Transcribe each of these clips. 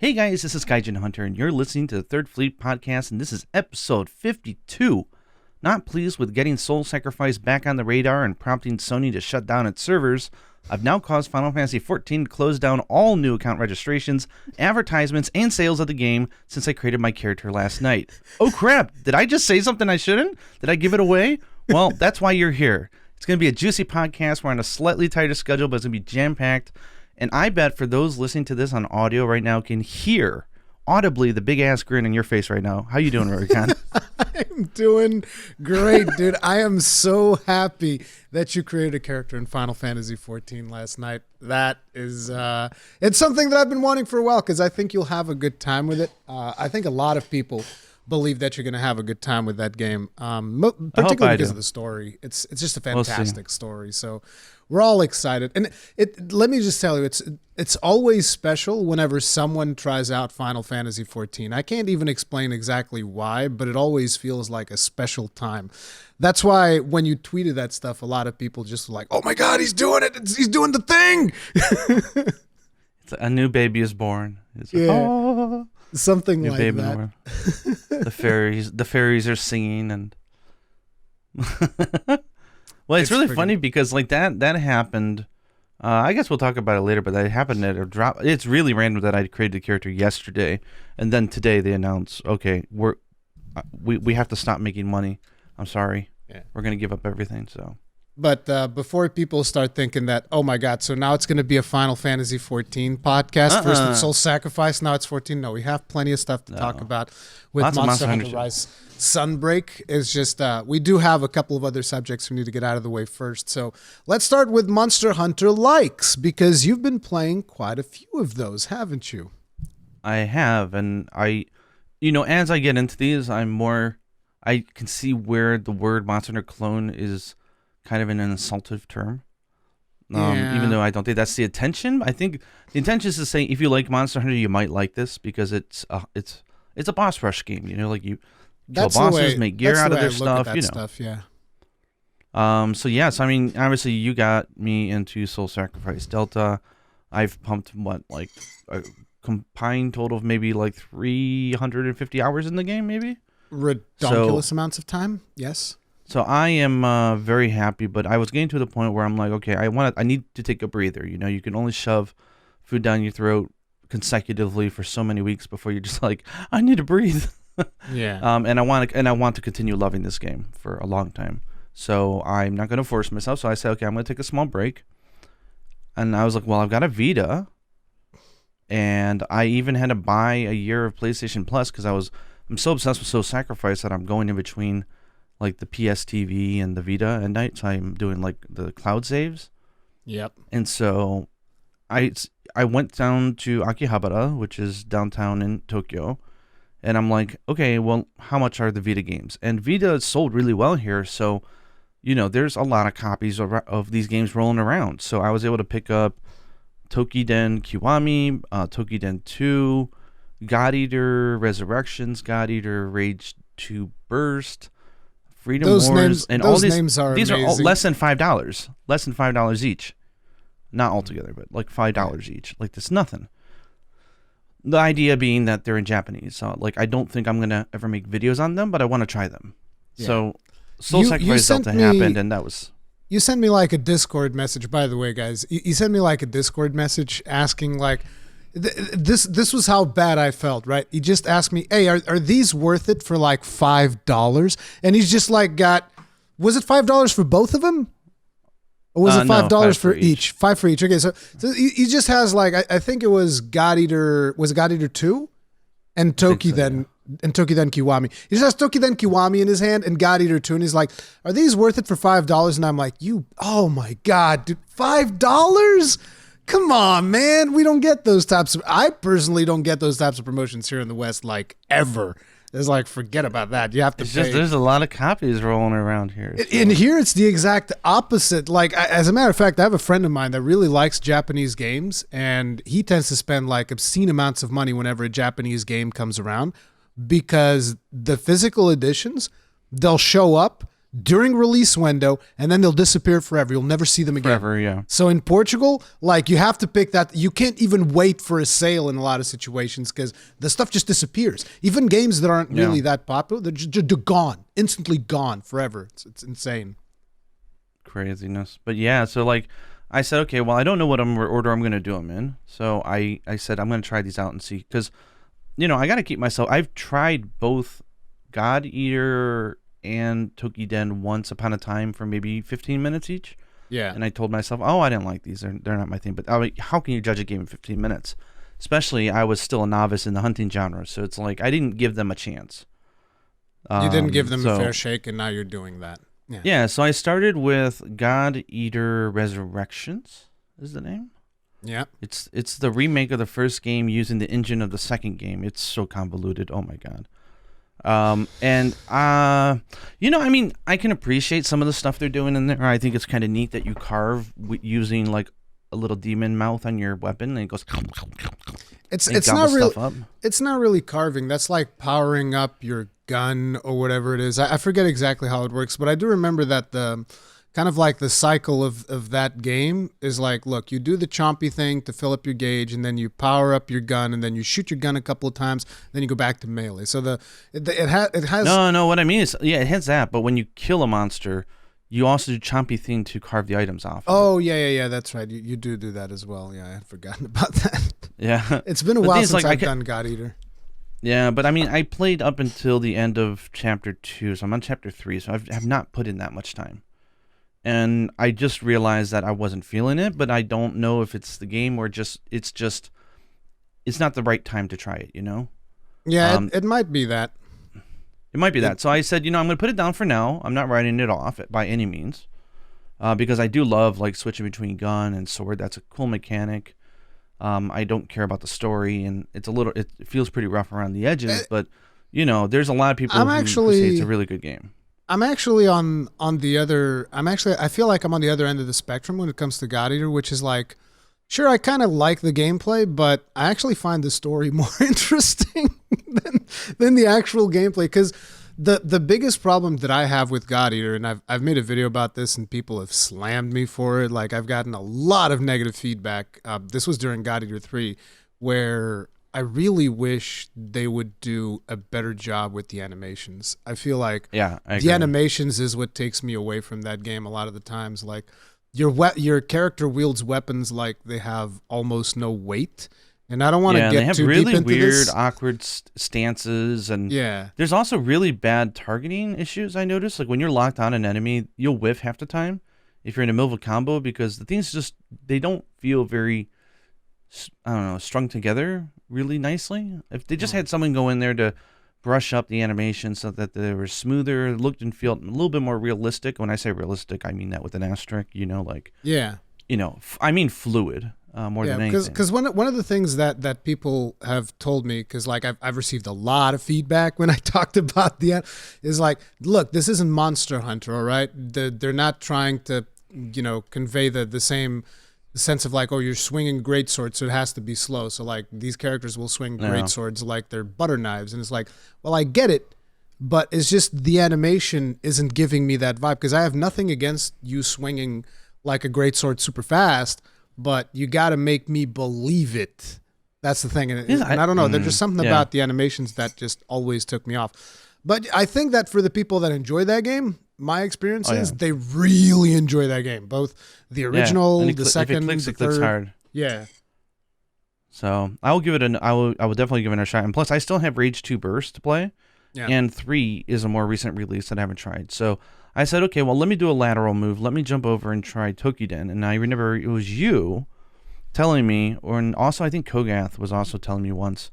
Hey guys, this is Gaijin Hunter, and you're listening to the Third Fleet Podcast, and this is episode 52. Not pleased with getting Soul Sacrifice back on the radar and prompting Sony to shut down its servers, I've now caused Final Fantasy XIV to close down all new account registrations, advertisements, and sales of the game since I created my character last night. Oh crap, did I just say something I shouldn't? Did I give it away? Well, that's why you're here. It's going to be a juicy podcast. We're on a slightly tighter schedule, but it's going to be jam-packed. And I bet for those listening to this on audio right now can hear audibly the big-ass grin on your face right now. How you doing, Rurikhan? I'm doing great, dude. I am so happy that you created a character in Final Fantasy XIV last night. That is, it's something that I've been wanting for a while because I think you'll have a good time with it. I think a lot of people believe that you're going to have a good time with that game, particularly because of the story. It's just a fantastic story. So we're all excited. And let me just tell you, it's always special whenever someone tries out Final Fantasy XIV. I can't even explain exactly why, but it always feels like a special time. That's why when you tweeted that stuff, a lot of people just were like, oh my God, he's doing it. He's doing the thing. It's a new baby is born. It's something like that. The fairies are singing, and well, it's really funny because like that happened. I guess we'll talk about it later, but that happened at a drop. It's really random that I created the character yesterday, and then today they announce, okay, we have to stop making money. I'm sorry, we're gonna give up everything. So. But before people start thinking that, oh my God, so now it's going to be a Final Fantasy XIV podcast. First it's Soul Sacrifice, now it's 14. No, we have plenty of stuff to talk about with Monster Hunter Rise. Sunbreak is just, we do have a couple of other subjects we need to get out of the way first. So let's start with Monster Hunter likes, because you've been playing quite a few of those, haven't you? I have, and as I get into these, I can see where the word Monster Hunter clone is kind of an insultive term, even though I don't think that's the intention. I think the intention is to say if you like Monster Hunter, you might like this because it's a boss rush game. Like you kill bosses, make gear out of their stuff. So yes, I mean obviously you got me into Soul Sacrifice Delta. I've pumped a combined total of maybe like 350 hours in the game, maybe redonkulous amounts of time. Yes. So I am very happy, but I was getting to the point where I'm like, okay, I need to take a breather. You can only shove food down your throat consecutively for so many weeks before you're just like, I need to breathe. Yeah. And I want to continue loving this game for a long time. So I'm not going to force myself. So I said, okay, I'm going to take a small break. And I was like, well, I've got a Vita, and I even had to buy a year of PlayStation Plus because I'm so obsessed with Soul Sacrifice that I'm going in between like the PS TV and the Vita at night, so I'm doing like the cloud saves. Yep. And so I went down to Akihabara, which is downtown in Tokyo, and I'm like, okay, well, how much are the Vita games? And Vita sold really well here, so there's a lot of copies of these games rolling around. So I was able to pick up Toukiden Kiwami, Toukiden 2, God Eater, Resurrections, God Eater, Rage 2 Burst, Freedom Wars, and all these names are all less than $5 each, not altogether, but like $5 each. Like that's nothing. The idea being that they're in Japanese, so like I don't think I'm gonna ever make videos on them, but I want to try them. Yeah. So Soul Sacrifice Delta happened, and that was. You sent me like a Discord message, by the way, guys. You sent me like a Discord message asking like. This was how bad I felt, right? He just asked me, hey, are these worth it for like $5? And he's just like was it $5 for both of them? Or was it $5 for each? $5 for each. Okay, so he just has like, I think it was God Eater 2? And Toukiden Kiwami. He just has Toukiden Kiwami in his hand and God Eater 2, and he's like, are these worth it for $5? And I'm like, oh my God, dude, $5? Come on, man. We don't get those types of... I personally don't get those types of promotions here in the West, like, ever. It's like, forget about that. You have to pay. There's a lot of copies rolling around here. So. And here it's the exact opposite. Like, as a matter of fact, I have a friend of mine that really likes Japanese games, and he tends to spend, like, obscene amounts of money whenever a Japanese game comes around because the physical editions, they'll show up, during release window, and then they'll disappear forever. You'll never see them again. Forever, yeah. So in Portugal, like, you have to pick that. You can't even wait for a sale in a lot of situations because the stuff just disappears. Even games that aren't really that popular, they're just gone, instantly gone forever. It's insane. Craziness. But yeah, so like I said, okay, well, I don't know what order I'm going to do them in. So I said, I'm going to try these out and see. Because, I got to keep myself. I've tried both God Eater and Toukiden once upon a time for maybe 15 minutes each. Yeah. And I told myself, oh, I didn't like these. They're not my thing. But how can you judge a game in 15 minutes? Especially, I was still a novice in the hunting genre. So it's like, I didn't give them a chance. You didn't give them a fair shake, and now you're doing that. Yeah, so I started with God Eater Resurrections is the name. Yeah. It's the remake of the first game using the engine of the second game. It's so convoluted. Oh my god. I can appreciate some of the stuff they're doing in there. I think it's kind of neat that you carve using like a little demon mouth on your weapon and it goes. It's not really carving. That's like powering up your gun or whatever it is. I forget exactly how it works, but I do remember that the kind of like the cycle of that game is like, look, you do the chompy thing to fill up your gauge, and then you power up your gun, and then you shoot your gun a couple of times, then you go back to melee. So it has no. What I mean is, it has that, but when you kill a monster, you also do chompy thing to carve the items off. Oh yeah, that's right. You do that as well. Yeah, I had forgotten about that. Yeah, it's been a while since I've done God Eater. Yeah, but I mean, I played up until the end of chapter 2, so I'm on chapter 3, so I have not put in that much time. And I just realized that I wasn't feeling it, but I don't know if it's the game or it's not the right time to try it, Yeah, it might be that. It might be that. So I said, I'm going to put it down for now. I'm not writing it off by any means, because I do love like switching between gun and sword. That's a cool mechanic. I don't care about the story, and it feels pretty rough around the edges, but there's a lot of people who say it's a really good game. I'm actually I feel like I'm on the other end of the spectrum when it comes to God Eater, which is like, sure, I kind of like the gameplay, but I actually find the story more interesting than the actual gameplay. Because the biggest problem that I have with God Eater, and I've made a video about this, and people have slammed me for it. Like, I've gotten a lot of negative feedback. This was during God Eater 3, where I really wish they would do a better job with the animations. I feel like the animations is what takes me away from that game a lot of the times. Like, your character wields weapons like they have almost no weight. And I don't want to get too deep into this. They have really weird, awkward stances, and there's also really bad targeting issues, I noticed. Like, when you're locked on an enemy, you'll whiff half the time if you're in the middle of a combo, because the things they don't feel very, strung together really nicely. If they just had someone go in there to brush up the animation so that they were smoother, looked and felt a little bit more realistic. When I say realistic, I mean that with an asterisk, I mean fluid. More than anything. Because one of the things that people have told me, because like I've received a lot of feedback when I talked about is like, look, this isn't Monster Hunter, all right? They're not trying to, convey the same sense of like, oh, you're swinging great swords, so it has to be slow. So like these characters will swing great swords like they're butter knives, and it's like, well, I get it, but it's just the animation isn't giving me that vibe. Because I have nothing against you swinging like a great sword super fast, but you got to make me believe it. That's the thing. And I don't know. There's just something about the animations that just always took me off. But I think that for the people that enjoy that game, my experience is they really enjoy that game. Both the original, the second, the third. Clicks hard. Yeah. So I will give it I will definitely give it a shot. And plus, I still have Rage 2 Burst to play. Yeah. And 3 is a more recent release that I haven't tried. So I said, okay, well, let me do a lateral move. Let me jump over and try Toukiden. And I remember it was you telling me, and also I think Kogath was also telling me once,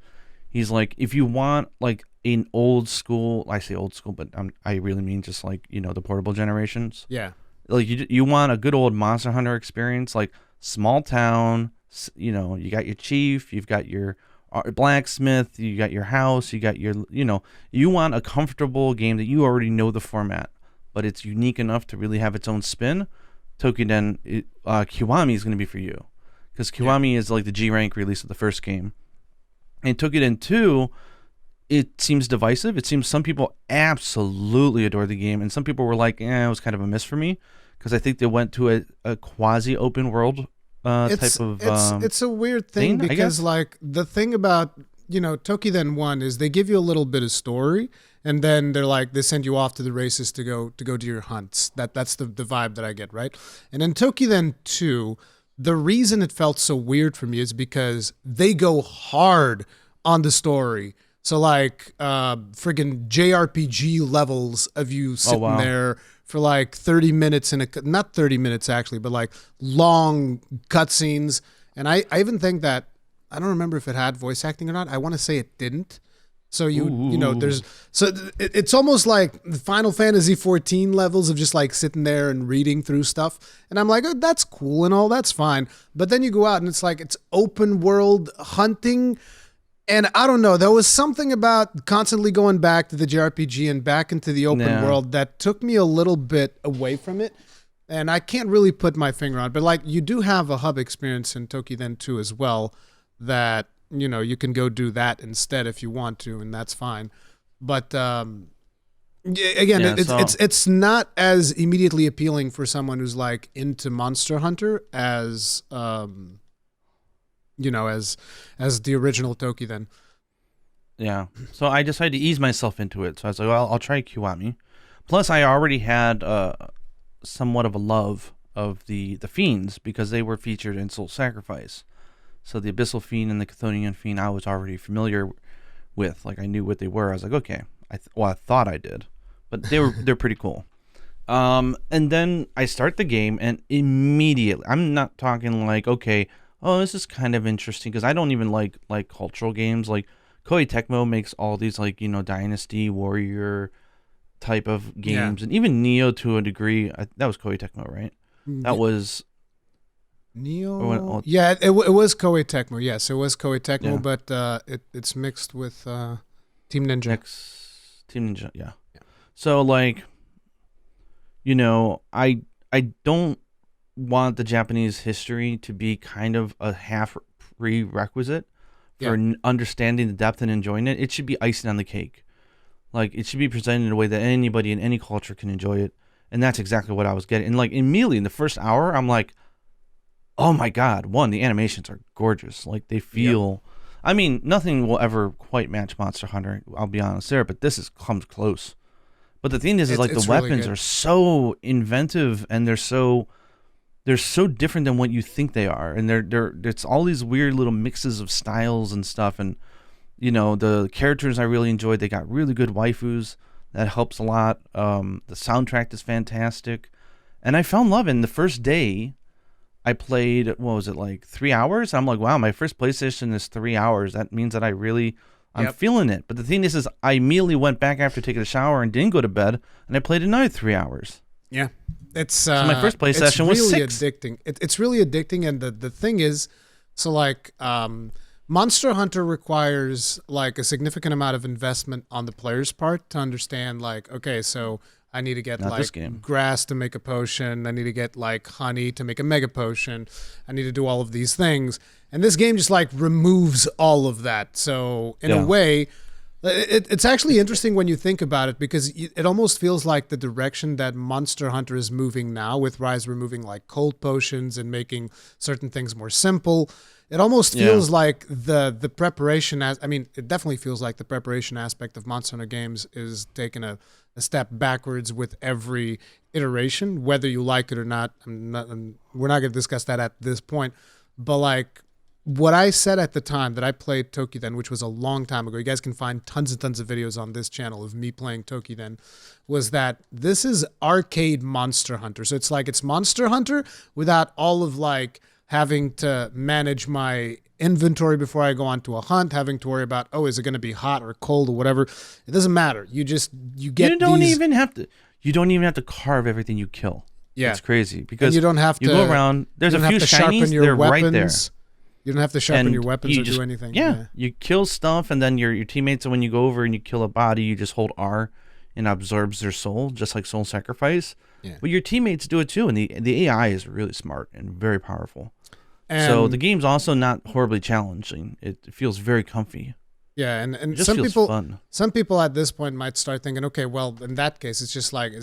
he's like, if you want like an old school, I say old school, but I really mean just like, the portable generations. Yeah. Like you want a good old Monster Hunter experience, like small town, you got your chief, you've got your blacksmith, you got your house, you got your, you want a comfortable game that you already know the format, but it's unique enough to really have its own spin. Toukiden, Kiwami is going to be for you, because Kiwami is like the G rank release of the first game, and Toukiden 2 it seems divisive. It seems some people absolutely adore the game, and some people were like, it was kind of a miss for me, because I think they went to a quasi open world type of it's a weird thing because like the thing about Toukiden 1 is they give you a little bit of story, and then they send you off to the races to go do your hunts. That's the vibe that I get, right? And in Toukiden 2, the reason it felt so weird for me is because they go hard on the story. So like friggin' JRPG levels of you sitting there for like 30 minutes not 30 minutes actually, but like long cutscenes. And I even think that, I don't remember if it had voice acting or not. I want to say it didn't. So it's almost like the Final Fantasy XIV levels of just like sitting there and reading through stuff. And I'm like, oh, that's cool and all, that's fine. But then you go out and it's like, it's open world hunting. And I don't know, there was something about constantly going back to the JRPG and back into the open world that took me a little bit away from it. And I can't really put my finger on it. But like, you do have a hub experience in Toukiden 2 as well that, you can go do that instead if you want to, and that's fine. But it's not as immediately appealing for someone who's like into Monster Hunter as as the original Toukiden. Yeah. So I decided to ease myself into it. So I was like, well, I'll try Kiwami. Plus, I already had somewhat of a love of the Fiends because they were featured in Soul Sacrifice. So the Abyssal Fiend and the Chthonian Fiend I was already familiar with. Like, I knew what they were. I was like, okay. I thought I did. But they're pretty cool. And then I start the game, and immediately, I'm not talking like, okay, this is kind of interesting, because I don't even like cultural games. Like, Koei Tecmo makes all these, like, Dynasty, Warrior type of games. And even Neo, to a degree, that was Koei Tecmo, right? That was... Neo? Yeah, it was Koei Tecmo. Yes, it was Koei Tecmo, but it's mixed with Team Ninja. Team Ninja, yeah. So, like, I don't want the Japanese history to be kind of a half prerequisite for understanding the depth and enjoying it. It should be icing on the cake. Like, it should be presented in a way that anybody in any culture can enjoy it. And that's exactly what I was getting. And, like, immediately in the first hour, I'm like, oh my God, the animations are gorgeous. Like, they feel, I mean, nothing will ever quite match Monster Hunter, I'll be honest there, but this comes close. But the thing is like, the weapons are so inventive, and they're so different than what you think they are. And it's all these weird little mixes of styles and stuff. And, the characters I really enjoyed, they got really good waifus. That helps a lot. The soundtrack is fantastic. And I fell in love in the first day. I played, what was it, like 3 hours? I'm like, wow, my first PlayStation is 3 hours. That means that I'm feeling it. But the thing is I immediately went back after taking a shower and didn't go to bed, and I played another 3 hours. Yeah. So my first play session was really 6. Addicting. It's really addicting, and the thing is, so like Monster Hunter requires like a significant amount of investment on the player's part to understand, like, okay, so I need to get grass to make a potion. I need to get like honey to make a mega potion. I need to do all of these things. And this game just like removes all of that. So in a way, it's actually interesting when you think about it, because it almost feels like the direction that Monster Hunter is moving now, with Rise removing like cold potions and making certain things more simple. It almost feels like the preparation, it definitely feels like the preparation aspect of Monster Hunter games is taking a step backwards with every iteration, whether you like it or not. We're not going to discuss that at this point. But like what I said at the time that I played Toukiden, which was a long time ago, you guys can find tons and tons of videos on this channel of me playing Toukiden, was that this is arcade Monster Hunter. So it's Monster Hunter without all of like having to manage my inventory before I go on to a hunt, having to worry about, is it going to be hot or cold or whatever. It doesn't matter. You don't even have to carve everything you kill. Yeah. It's crazy, because and you don't have to go around, there's a few shinies, they're right there. You don't have to sharpen your weapons or do anything. Yeah. You kill stuff, and then your teammates, when you go over and you kill a body, you just hold R and absorbs their soul, just like Soul Sacrifice. Yeah. But your teammates do it too, and the AI is really smart and very powerful. So the game's also not horribly challenging. It feels very comfy. Yeah, It and just feels fun. some people at this point might start thinking, okay, well, in that case, it's just like you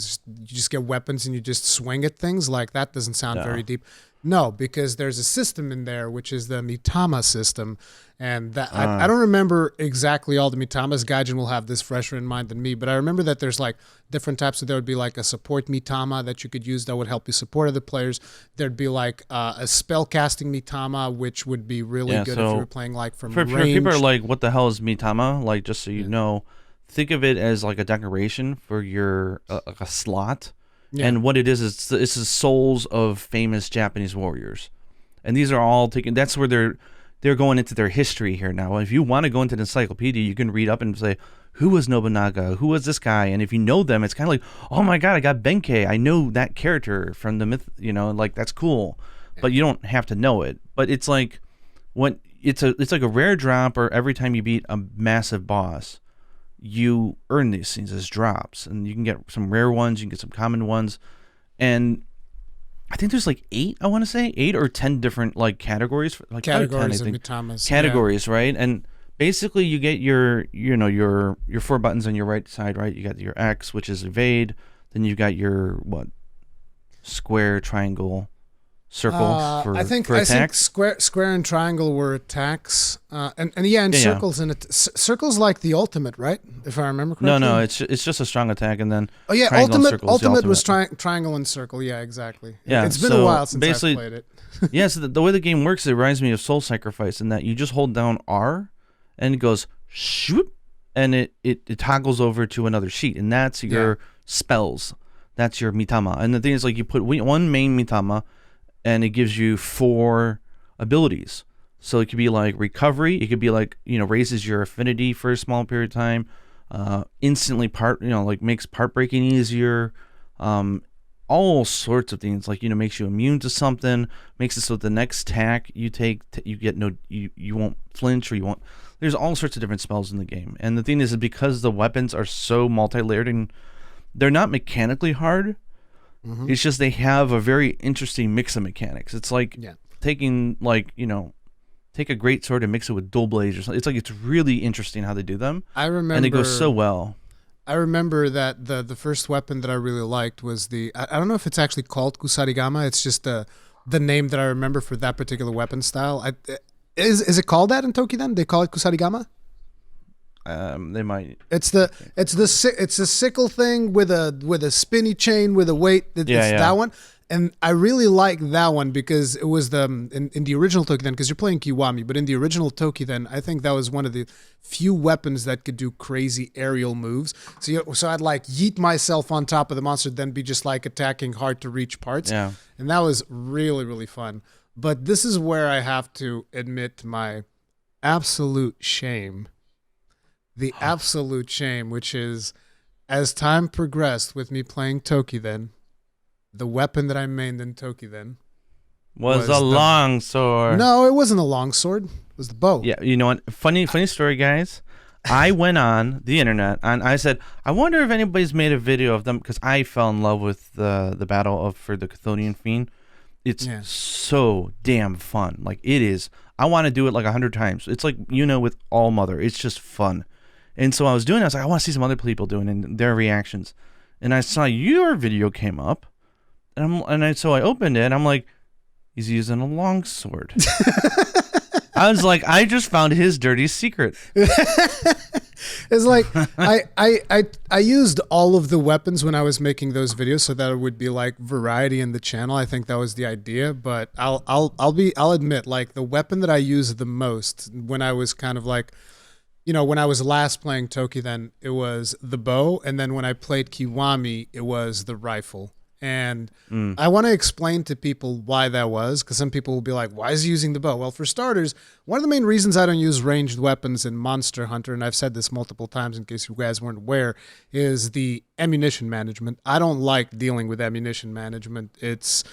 just get weapons and you just swing at things. Like that doesn't sound very No. deep. No, because there's a system in there which is the Mitama system, and that I don't remember exactly all the Mitamas. Gaijin will have this fresher in mind than me, but I remember that there's like different types. So there would be like a support Mitama that you could use that would help you support other players. There'd be like a spell casting Mitama, which would be really Yeah, good if so you were playing like from For range. people are like, what the hell is Mitama? Like, just so you know, think of it as like a decoration for your like a slot. Yeah. And what it is it's the souls of famous Japanese warriors, and these are all taken. That's where they're going into their history here now. If you want to go into the encyclopedia, you can read up and say, who was Nobunaga? Who was this guy? And if you know them, it's kind of like, oh my god, I got Benkei. I know that character from the myth. You know, like that's cool, but you don't have to know it. But it's like when it's like a rare drop, or every time you beat a massive boss, you earn these things as drops, and you can get some rare ones, you can get some common ones, and I think there's like 8 or 10 different like categories, like probably 10, I Categories of think. Mitamas. Categories, right? And basically you get your 4 buttons on your right side, right? You got your X, which is evade, then you've got your square, triangle, circle for I think attacks. square and triangle were attacks, and circles and circles like the ultimate, right? If I remember correctly. No, it's just a strong attack, and then Oh yeah, triangle and ultimate circle is the ultimate was ultimate. triangle and circle. Yeah, exactly. Yeah, It's been a so while since I've basically- played it. Yeah, so the way the game works, it reminds me of Soul Sacrifice in that you just hold down R, and it goes shoop, and it toggles over to another sheet, and that's your spells. That's your Mitama. And the thing is, like, you put one main Mitama, and it gives you 4 abilities. So it could be like recovery. It could be like, raises your affinity for a small period of time. Instantly makes part breaking easier. All sorts of things, like, makes you immune to something, makes it so the next attack you take, you won't flinch, or there's all sorts of different spells in the game. And the thing is because the weapons are so multi-layered, and they're not mechanically hard, it's just they have a very interesting mix of mechanics. It's like taking take a great sword and mix it with dual blades or something. It's like, it's really interesting how they do them. I remember, and it goes so well. I remember that the first weapon that I really liked was I don't know if it's actually called Kusarigama. It's just the name that I remember for that particular weapon style. Is it called that in Toukiden? They call it Kusarigama? They might. It's a sickle thing with a spinny chain with a weight. It's that one. And I really like that one because it was in the original Toukiden, because you're playing Kiwami, but in the original Toukiden, I think that was one of the few weapons that could do crazy aerial moves. So I'd like yeet myself on top of the monster, then be just like attacking hard to reach parts. Yeah. And that was really, really fun. But this is where I have to admit my absolute shame. The absolute shame, which is, as time progressed with me playing Toukiden, the weapon that I mained in Toukiden was a long sword. No, it wasn't a long sword. It was the bow. Yeah, you know what? Funny story, guys. I went on the internet and I said, I wonder if anybody's made a video of them, because I fell in love with the battle for the Chthonian Fiend. It's so damn fun. Like, it is. I want to do it like 100 times. It's like, with All Mother. It's just fun. And so I was doing it. I was like, I want to see some other people doing it and their reactions. And I saw your video came up. So I opened it, and I'm like, he's using a longsword. I was like, I just found his dirty secret. It's like I used all of the weapons when I was making those videos, so that it would be like variety in the channel. I think that was the idea. But I'll admit, like, the weapon that I used the most when I was kind of like, when I was last playing Toukiden, it was the bow, and then when I played Kiwami, it was the rifle. And I want to explain to people why that was, because some people will be like, why is he using the bow? Well, for starters, one of the main reasons I don't use ranged weapons in Monster Hunter, and I've said this multiple times in case you guys weren't aware, is the ammunition management. I don't like dealing with ammunition management. It's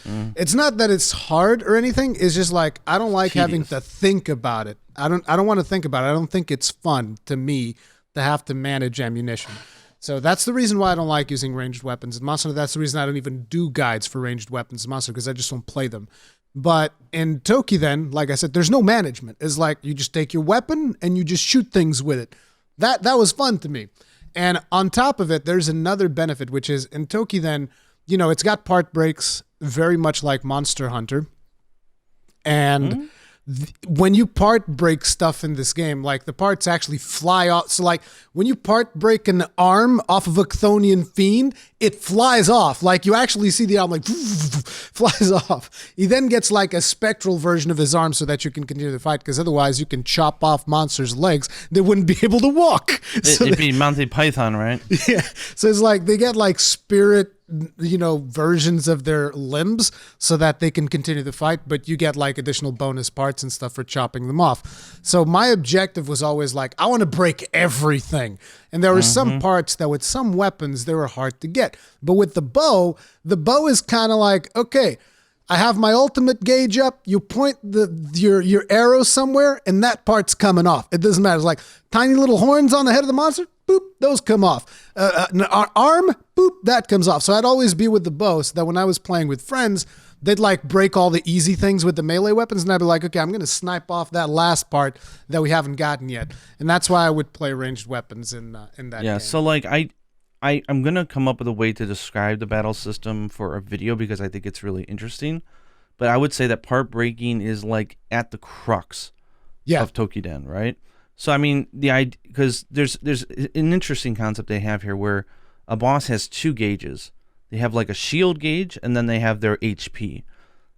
not that it's hard or anything. It's just like, I don't like having to think about it. I don't want to think about it. I don't think it's fun to me to have to manage ammunition. So that's the reason why I don't like using ranged weapons in Monster Hunter. That's the reason I don't even do guides for ranged weapons in Monster, because I just don't play them. But in Toukiden, like I said, there's no management. It's like you just take your weapon and you just shoot things with it. That was fun to me. And on top of it, there's another benefit, which is in Toukiden, it's got part breaks, very much like Monster Hunter. And when you part break stuff in this game, like the parts actually fly off. So like when you part break an arm off of a Chthonian fiend, it flies off. Like you actually see the arm like flies off. He then gets like a spectral version of his arm so that you can continue the fight, because otherwise you can chop off monsters' legs. They wouldn't be able to walk. It'd be Monty Python, right? Yeah. So it's like they get like spirit versions of their limbs so that they can continue the fight, but you get like additional bonus parts and stuff for chopping them off. So my objective was always like, I want to break everything. And there were some parts that with some weapons, they were hard to get. But with the bow is kind of like, okay, I have my ultimate gauge up. You point your arrow somewhere, and that part's coming off. It doesn't matter. It's like tiny little horns on the head of the monster. Boop, those come off. An arm, boop, that comes off. So I'd always be with the bow, so that when I was playing with friends, they'd like break all the easy things with the melee weapons, and I'd be like, okay, I'm going to snipe off that last part that we haven't gotten yet. And that's why I would play ranged weapons in that game. Yeah, so like I'm going to come up with a way to describe the battle system for a video because I think it's really interesting. But I would say that part breaking is like at the crux of Toukiden, right? So I mean, because there's an interesting concept they have here where a boss has two gauges. They have like a shield gauge, and then they have their HP.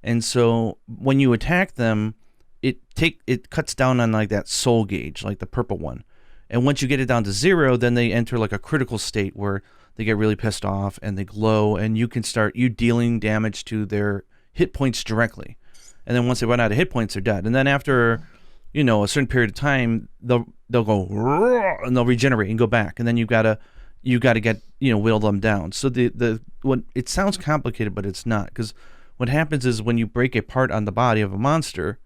And so when you attack them, it cuts down on like that soul gauge, like the purple one. And once you get it down to 0, then they enter like a critical state where they get really pissed off and they glow, and you can start dealing damage to their hit points directly. And then once they run out of hit points, they're dead. And then after a certain period of time, they'll go and they'll regenerate and go back, and then you gotta get whittle them down. So what it sounds complicated, but it's not, because what happens is when you break a part on the body of a monster,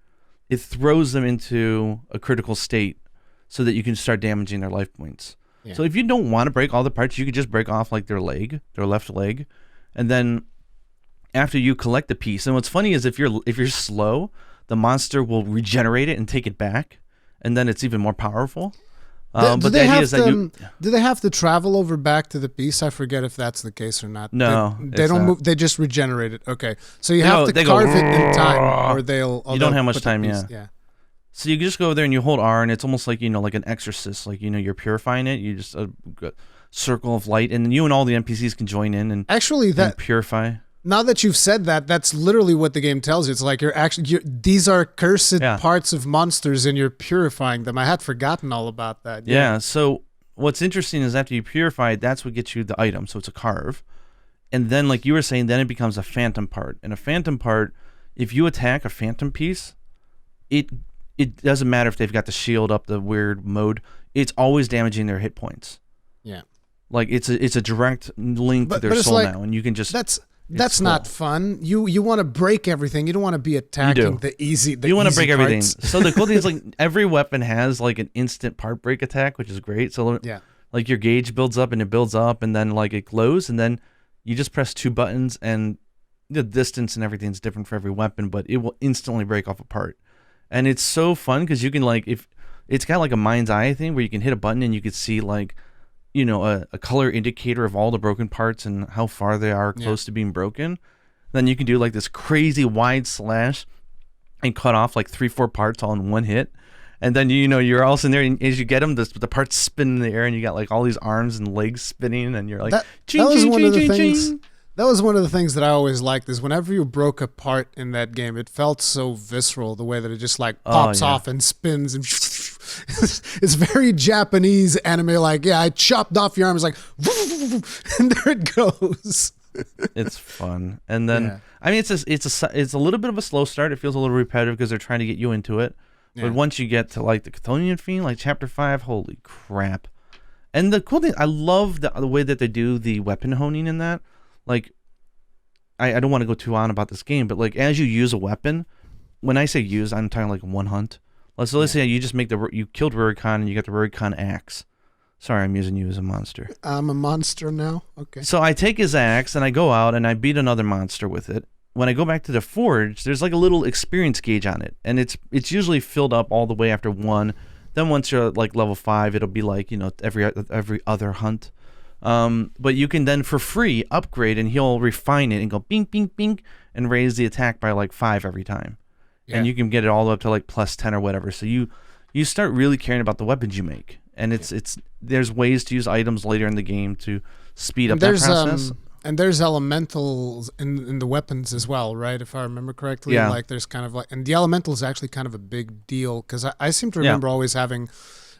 it throws them into a critical state so that you can start damaging their life points. Yeah. So if you don't want to break all the parts, you could just break off like their left leg, and then after you collect the piece, and what's funny is if you're slow, the monster will regenerate it and take it back, and then it's even more powerful. But the idea is that do they have to travel over back to the piece? I forget if that's the case or not. No, they don't move. They just regenerate it. Okay, so you have to carve it in time, or they'll. You don't have much time, yeah. So you just go over there and you hold R, and it's almost like like an exorcist, like you're purifying it. You just a circle of light, and you and all the NPCs can join in and actually and purify. Now that you've said that, that's literally what the game tells you. It's like these are cursed parts of monsters, and you're purifying them. I had forgotten all about that. Yeah. So what's interesting is after you purify it, that's what gets you the item. So it's a carve, and then like you were saying, then it becomes a phantom part. And a phantom part, if you attack a phantom piece, it doesn't matter if they've got the shield up, the weird mode. It's always damaging their hit points. Yeah. Like it's a direct link to their soul now, and you can just That's not fun. You want to break everything. You don't want to be attacking the easy. You want to break parts. everything. So the cool thing is like every weapon has like an instant part break attack, which is great. So like your gauge builds up and it builds up, and then like it glows, and then you just press 2 buttons, and the distance and everything's different for every weapon, but it will instantly break off a part. And it's so fun because you can like if it's got like a mind's eye thing where you can hit a button and you can see like a color indicator of all the broken parts and how far they are close to being broken. Then you can do like this crazy wide slash and cut off like 3-4 parts all in one hit. And then you're also in there, and as you get them, the parts spin in the air, and you got like all these arms and legs spinning, and you're like, that was one of the things. That was one of the things that I always liked, is whenever you broke a part in that game, it felt so visceral, the way that it just like pops off and spins and it's very Japanese anime, like, I chopped off your arm, it's like and there it goes. It's fun. And then I mean it's a little bit of a slow start. It feels a little repetitive because they're trying to get you into it. But once you get to like the Chthonian Fiend, like chapter 5, holy crap. And the cool thing, I love the way that they do the weapon honing in that. Like, I don't want to go too on about this game, but like as you use a weapon, when I say use, I'm talking like one hunt. Let's say you just you killed Rurikhan and you got the Rurikhan axe. Sorry, I'm using you as a monster. I'm a monster now? Okay. So I take his axe and I go out and I beat another monster with it. when I go back to the forge, there's like a little experience gauge on it, and it's usually filled up all the way after 1. Then once you're like level 5, it'll be like, every other hunt. But you can then for free upgrade, and he'll refine it and go bing, bing, bing, and raise the attack by like 5 every time. Yeah. And you can get it all the way up to like plus 10 or whatever. So you start really caring about the weapons you make, and there's ways to use items later in the game to speed up that process. And there's elementals in the weapons as well, right? If I remember correctly, yeah. Like there's kind of like, and the elemental is actually kind of a big deal because I seem to remember always having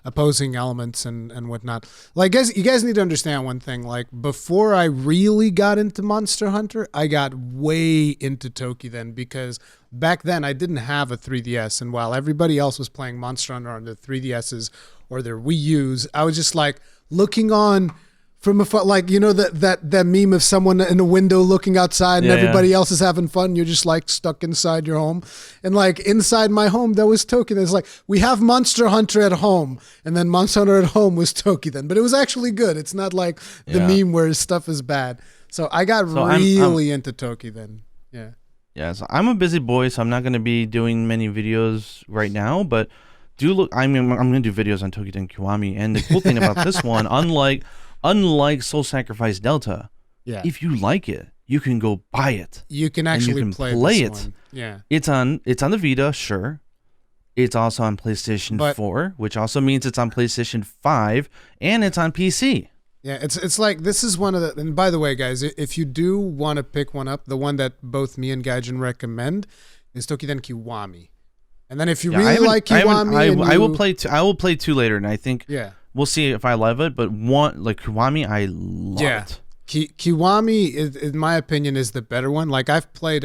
opposing elements and whatnot. Like, you guys need to understand one thing. Like, before I really got into Monster Hunter, I got way into Toukiden because back then I didn't have a 3DS, and while everybody else was playing Monster Hunter on their 3DSs or their Wii U's, I was just like looking on from afar, like, that meme of someone in a window looking outside and everybody else is having fun. You're just like stuck inside your home. And like inside my home, there was Toukiden. It's like, we have Monster Hunter at home, and then Monster Hunter at home was Toukiden. But it was actually good. It's not like the meme where stuff is bad. So I got really into Toukiden. Yeah. Yeah. So I'm a busy boy, so I'm not going to be doing many videos right now, but do look, I'm going to do videos on Toukiden Kiwami. And the cool thing about this one, unlike Soul Sacrifice Delta, if you like it, you can go buy it. You can actually play it. One. Yeah, it's on the Vita, sure. It's also on PlayStation 4, which also means it's on PlayStation 5, and it's on PC. Yeah, it's like, this is one of the. And by the way, guys, if you do want to pick one up, the one that both me and Gaijin recommend is Toukiden Kiwami. And then if you really like Kiwami, I will play 2 later, and I think we'll see if I love it, but Kiwami, I love it. Kiwami, in my opinion, is the better one. Like, I've played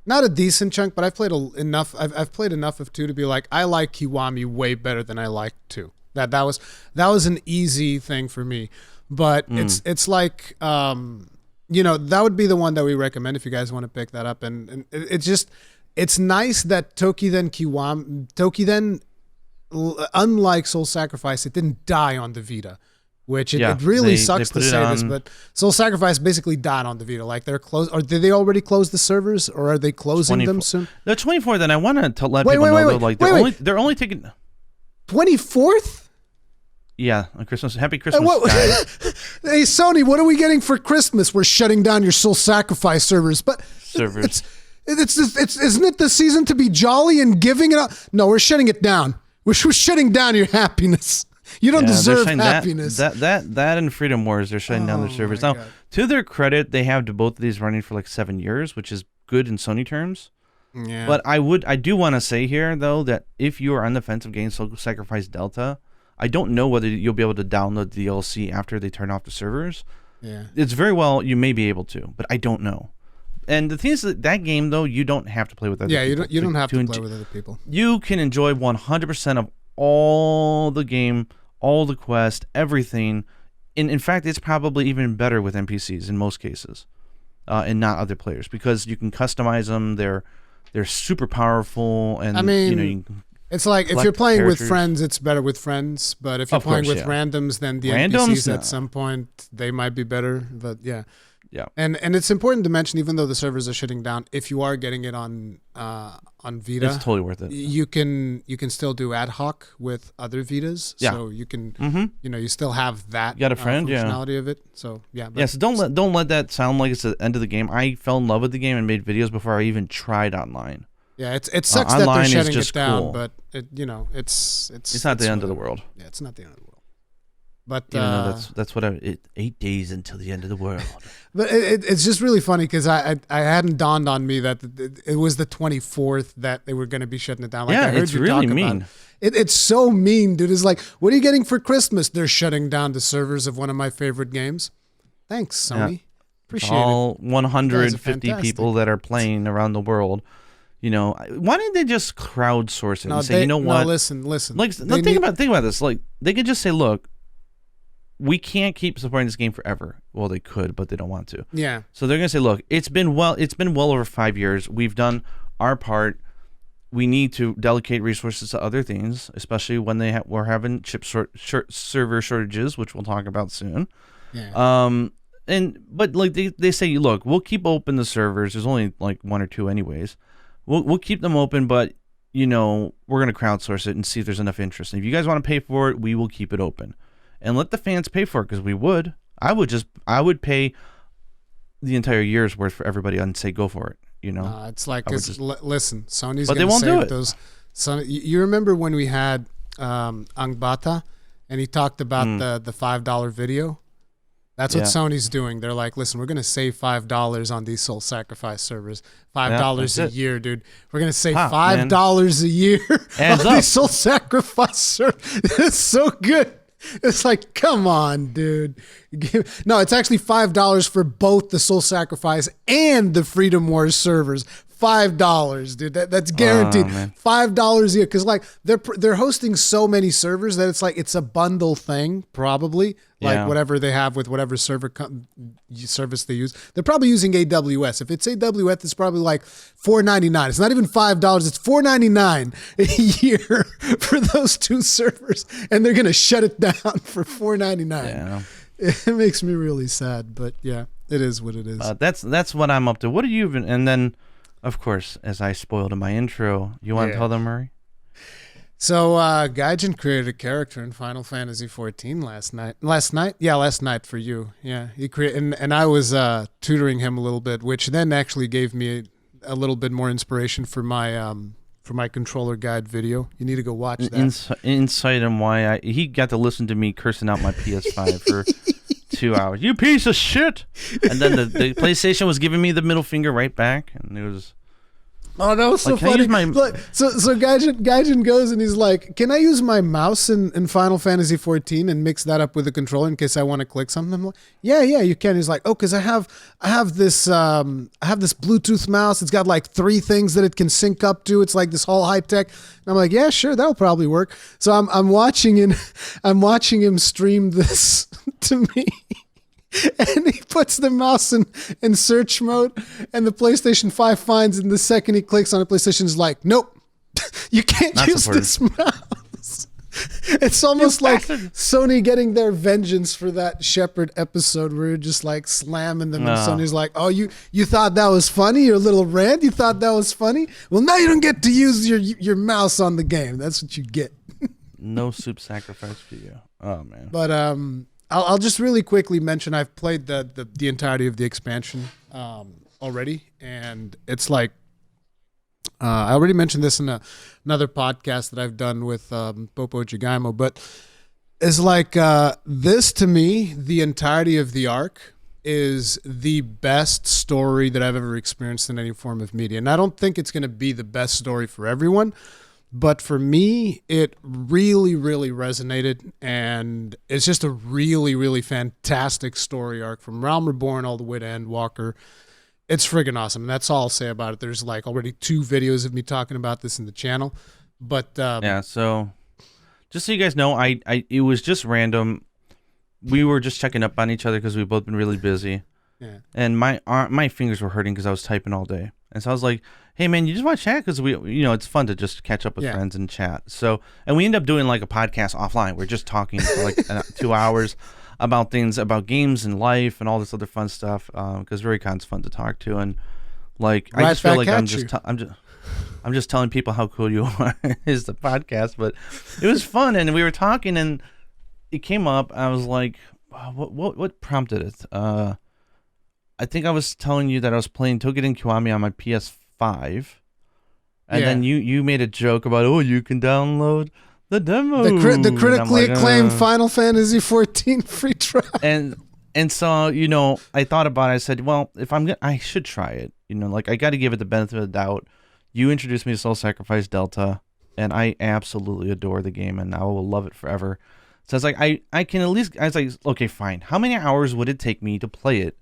not a decent chunk, but I've played enough. I've played enough of 2 to be like, I like Kiwami way better than I like 2. That was an easy thing for me. But it's like, that would be the one that we recommend if you guys want to pick that up. And it's nice that Toukiden, unlike Soul Sacrifice, it didn't die on the Vita, which it really sucks to say this, but Soul Sacrifice basically died on the Vita. Like, they're closed, or did they already close the servers, or are they closing them soon? They're 24. Then I want to let people know they're only taking 24th. Yeah, on Christmas. Happy Christmas, guys. Hey, Sony, what are we getting for Christmas? We're shutting down your Soul Sacrifice servers, but isn't it the season to be jolly and giving it up? No, we're shutting it down. We're shutting down your happiness. You don't deserve happiness. That and Freedom Wars, they're shutting down their servers. Now, to their credit, they have both of these running for like 7 years, which is good in Sony terms. Yeah. But I do want to say here, though, that if you are on the fence of getting Soul Sacrifice Delta, I don't know whether you'll be able to download the DLC after they turn off the servers. Yeah. It's very well, you may be able to, but I don't know. And the thing is that game, though, you don't have to play with other people. You don't have to play with other people. You can enjoy 100% of all the game, all the quest, everything. In fact, it's probably even better with NPCs in most cases, and not other players, because you can customize them. They're super powerful, and you can it's like, if you're playing with friends, it's better with friends. But if you're playing with randoms, then the NPCs at some point, they might be better. But yeah. And it's important to mention, even though the servers are shutting down, if you are getting it on Vita, it's totally worth it. You can still do ad hoc with other Vitas. Yeah. So you can you still have that. You got a friend, functionality of it. So So don't let that sound like it's the end of the game. I fell in love with the game and made videos before I even tried online. Yeah, it sucks that they're shutting it down, but it's not the end of the world. Yeah, it's not the end of the world. But even though that's what 8 days until the end of the world. But it's just really funny because I hadn't dawned on me that it was the 24th that they were going to be shutting it down. Like, I heard it's you really talk mean. About it. It's so mean, dude. It's like, what are you getting for Christmas? They're shutting down the servers of one of my favorite games. Thanks, Sony. Yeah. Appreciate all it. 150 people that are playing around the world. Why didn't they just crowdsource it and say, you know what? No, listen. Like, think about this. Like, they could just say, look, we can't keep supporting this game forever. Well, they could, but they don't want to. Yeah. So they're gonna say, look, it's been well over 5 years. We've done our part. We need to delegate resources to other things, especially when we're having server shortages, which we'll talk about soon. Yeah. but like they say, look, we'll keep open the servers. There's only like 1 or 2 anyways. We'll keep them open, but we're gonna crowdsource it and see if there's enough interest. And if you guys want to pay for it, we will keep it open, and let the fans pay for it, because we would. I would pay the entire year's worth for everybody and say go for it. It's like, listen, Sony's but gonna they won't save do it. those. You remember when we had Angbata and he talked about the $5 video? That's what Sony's doing. They're like, listen, we're going to save $5 on these soul sacrifice servers. $5 a year, dude. We're going to save $5 a year on these soul sacrifice servers. It's so good. It's like, come on, dude. No, it's actually $5 for both the soul sacrifice and the Freedom Wars servers. $5, dude. That's guaranteed. $5 a year, because like they're hosting so many servers that it's a bundle thing, probably. Like whatever they have with whatever service they use. They're probably using AWS. If it's AWS, it's probably like $4.99. It's not even $5. It's $4.99 a year for those 2 servers, and they're gonna shut it down for $4.99. Yeah. It makes me really sad, but yeah, it is what it is. That's what I'm up to. What do you even? And then, of course, as I spoiled in my intro, you want to tell them, Murray? So Gaijin created a character in Final Fantasy XIV last night. Yeah, last night for you. Yeah, he created, and I was tutoring him a little bit, which then actually gave me a little bit more inspiration for my controller guide video. You need to go watch that. Insight on why he got to listen to me cursing out my PS5 for 2 hours. You piece of shit! And then the PlayStation was giving me the middle finger right back, and it was. Oh, that was so funny. So Gaijin goes and he's like, "Can I use my mouse in Final Fantasy XIV and mix that up with the controller in case I want to click something?" I'm like, "Yeah, you can." He's like, "Oh, because I have this Bluetooth mouse. It's got like 3 things that it can sync up to. It's like this whole high tech." And I'm like, "Yeah, sure, that'll probably work." So I'm watching him stream this to me. And he puts the mouse in search mode, and the PlayStation 5 finds it, and the second he clicks on it, PlayStation is like, nope, you can't use this mouse. It's almost like Sony getting their vengeance for that Shepard episode where you're just like slamming them, and Sony's like, oh, you thought that was funny? Your little rant? You thought that was funny? Well, now you don't get to use your mouse on the game. That's what you get. No soup sacrifice for you. Oh, man. But, I'll just really quickly mention I've played the entirety of the expansion already, and it's like I already mentioned this in another podcast that I've done with Popo Jigaimo, but it's like this to me, the entirety of the arc is the best story that I've ever experienced in any form of media. And I don't think it's going to be the best story for everyone, but for me, it really, really resonated, and it's just a really, really fantastic story arc from Realm Reborn all the way to Endwalker. It's friggin' awesome, and that's all I'll say about it. There's like already 2 videos of me talking about this in the channel, but yeah. So just so you guys know, I it was just random. We were just checking up on each other because we've both been really busy, and my fingers were hurting because I was typing all day, and so I was like, hey man, you just want to chat? Because it's fun to just catch up with friends and chat. So, and we end up doing like a podcast offline. We're just talking for like 2 hours about things, about games and life and all this other fun stuff. Because Rurikhan's fun to talk to, and like I just feel like I'm just telling people how cool you are is the podcast. But it was fun, and we were talking, and it came up. I was like, what prompted it? I think I was telling you that I was playing Toukiden Kiwami on my PS5. And then you made a joke about, you can download the demo, the critically acclaimed Final Fantasy XIV free trial. And so I thought about it. I said, well, if I should try it. Like I got to give it the benefit of the doubt. You introduced me to Soul Sacrifice Delta, and I absolutely adore the game, and I will love it forever. So I was like, I can at least. I was like, okay, fine. How many hours would it take me to play it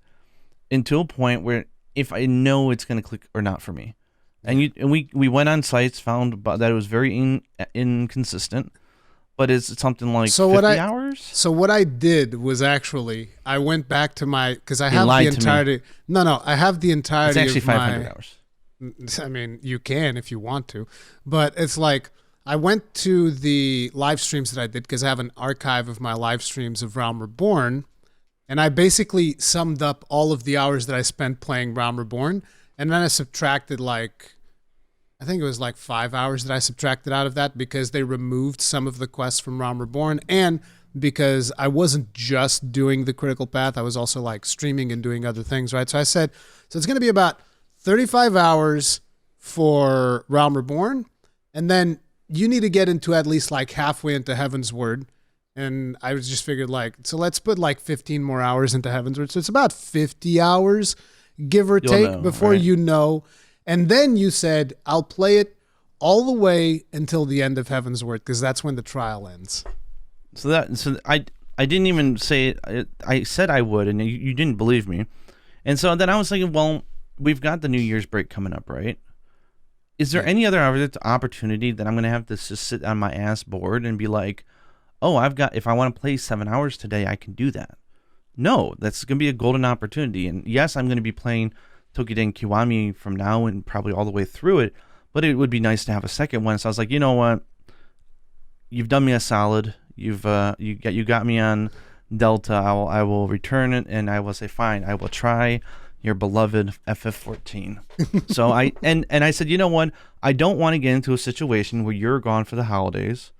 until a point where if I know it's going to click or not for me? And we went on sites, found that it was very inconsistent, but it's something like 50 hours. So what I did was actually I went back to because I have the entirety. No, I have the entirety. It's actually 500 hours. I mean, you can if you want to, but it's like I went to the live streams that I did because I have an archive of my live streams of Realm Reborn. And I basically summed up all of the hours that I spent playing Realm Reborn, and then I subtracted like, I think it was like 5 hours that I subtracted out of that because they removed some of the quests from Realm Reborn, and because I wasn't just doing the critical path, I was also like streaming and doing other things, right? So I said, so it's going to be about 35 hours for Realm Reborn, and then you need to get into at least like halfway into Heaven's Word. And I was just figured like, so let's put like 15 more hours into Heaven's Word. So it's about 50 hours, give or take, before right? you know. And then you said, I'll play it all the way until the end of Heaven's Word, because that's when the trial ends. So I didn't even say it. I said I would, and you didn't believe me. And so then I was thinking, well, we've got the New Year's break coming up, right? Is there any other opportunity that I'm going to have to just sit on my ass bored and be like, oh, if I want to play 7 hours today, I can do that? No, that's going to be a golden opportunity. And yes, I'm going to be playing Toukiden Kiwami from now and probably all the way through it, but it would be nice to have a second one. So I was like, you know what? You've done me a solid. You got me on Delta. I will return it, and I will say, fine, I will try your beloved FF14. So I said, you know what? I don't want to get into a situation where you're gone for the holidays.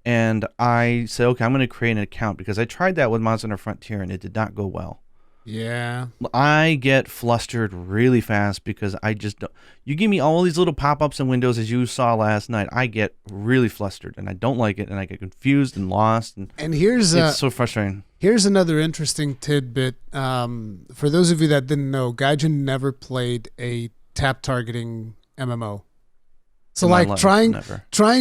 And I said, okay, I'm going to create an account, because I tried that with Monster Hunter Frontier and it did not go well. Yeah. I get flustered really fast because I just don't. You give me all these little pop-ups and windows, as you saw last night. I get really flustered and I don't like it, and I get confused and lost. And it's so frustrating. Here's another interesting tidbit. For those of you that didn't know, Gaijin never played a tap targeting MMO. So like trying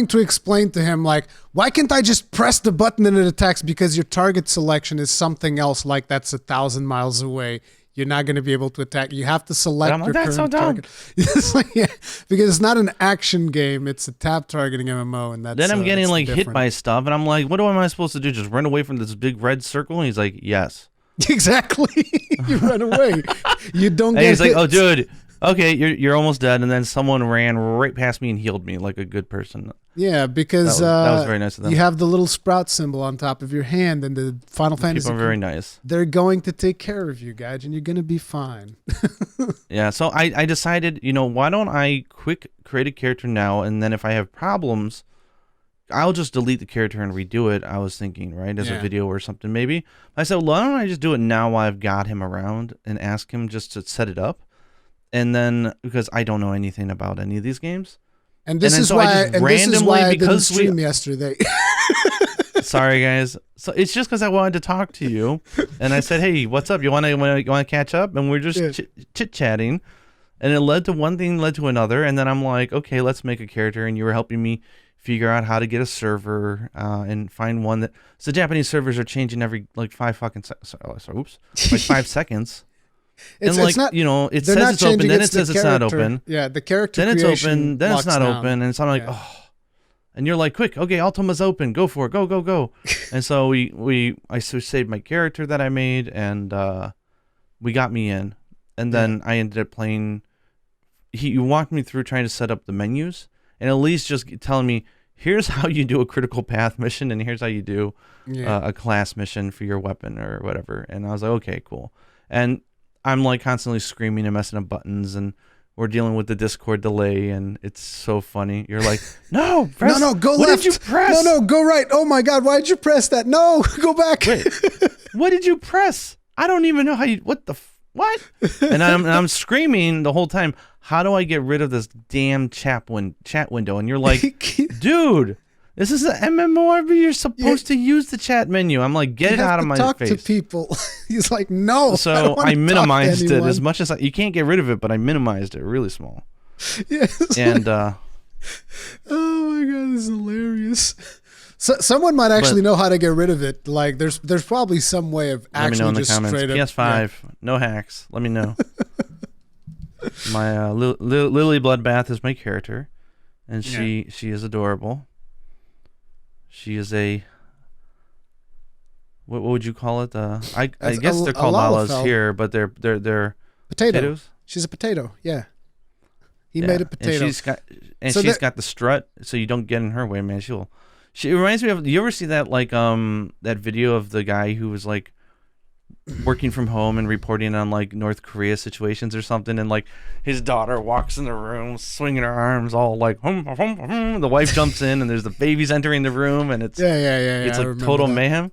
to explain to him like, why can't I just press the button and it attacks? Because your target selection is something else, like that's 1,000 miles away. You're not going to be able to attack. You have to select your current target. It's like, yeah, because it's not an action game. It's a tap targeting MMO, and that's then I'm getting like different. hit by stuff, and I'm like, what am I supposed to do? Just run away from this big red circle? And he's like, yes. Exactly. You run away. You don't get. And he's like, hits. oh, dude. Okay, you're almost dead, and then someone ran right past me and healed me like a good person. Yeah, because that was very nice of them. You have the little sprout symbol on top of your hand, and the Final Fantasy. People are very nice. They're going to take care of you, guys, and you're going to be fine. Yeah, so I decided, why don't I create a character now, and then if I have problems, I'll just delete the character and redo it. I was thinking, right, as a video or something maybe. I said, well, why don't I just do it now while I've got him around and ask him just to set it up. And then, because I don't know anything about any of these games. And this is why I didn't stream yesterday. Sorry, guys. So it's just because I wanted to talk to you. And I said, hey, what's up? You want to catch up? And we're just chit-chatting. And it led to one thing, led to another. And then I'm like, okay, let's make a character. And you were helping me figure out how to get a server and find one that... So Japanese servers are changing every, like, 5 seconds. It says it's open, then it says it's not open. Yeah, the character then it's open, then it's not down. open, and so I'm like, oh. And you're like, quick, okay, Ultima's open, go for it, go. And so I saved my character that I made, and we got me in, and then I ended up playing. You walked me through trying to set up the menus, and at least just telling me, here's how you do a critical path mission, and here's how you do a class mission for your weapon or whatever. And I was like, okay, cool. And I'm like constantly screaming and messing up buttons, and we're dealing with the Discord delay, and it's so funny. You're like, no, press, no, go what left. Did you press? No, go right. Oh my God, why did you press that? No, go back. Wait, what did you press? I don't even know how you. What? And I'm screaming the whole time. How do I get rid of this damn chat window? And you're like, dude. This is an MMORPG. You're supposed to use the chat menu. I'm like, get it out of my face. Talk to people. He's like, no. So I minimized it as much as you can't get rid of it, but I minimized it really small. Yes. And oh my God, this is hilarious. So someone might actually know how to get rid of it. Like, there's probably some way of actually let me know in the just comments. straight up. PS5, no hacks. Let me know. My Lily Bloodbath is my character, and she is adorable. She is a, what would you call it? I guess they're called lalas here, but they're potatoes. She's a potato. Yeah. He made a potato. And she's got the strut, so you don't get in her way, man. She reminds me of, you ever see that like that video of the guy who was like working from home and reporting on like North Korea situations or something, and like his daughter walks in the room swinging her arms all like hum, hum, hum. The wife jumps in and there's the babies entering the room and it's it's like total mayhem.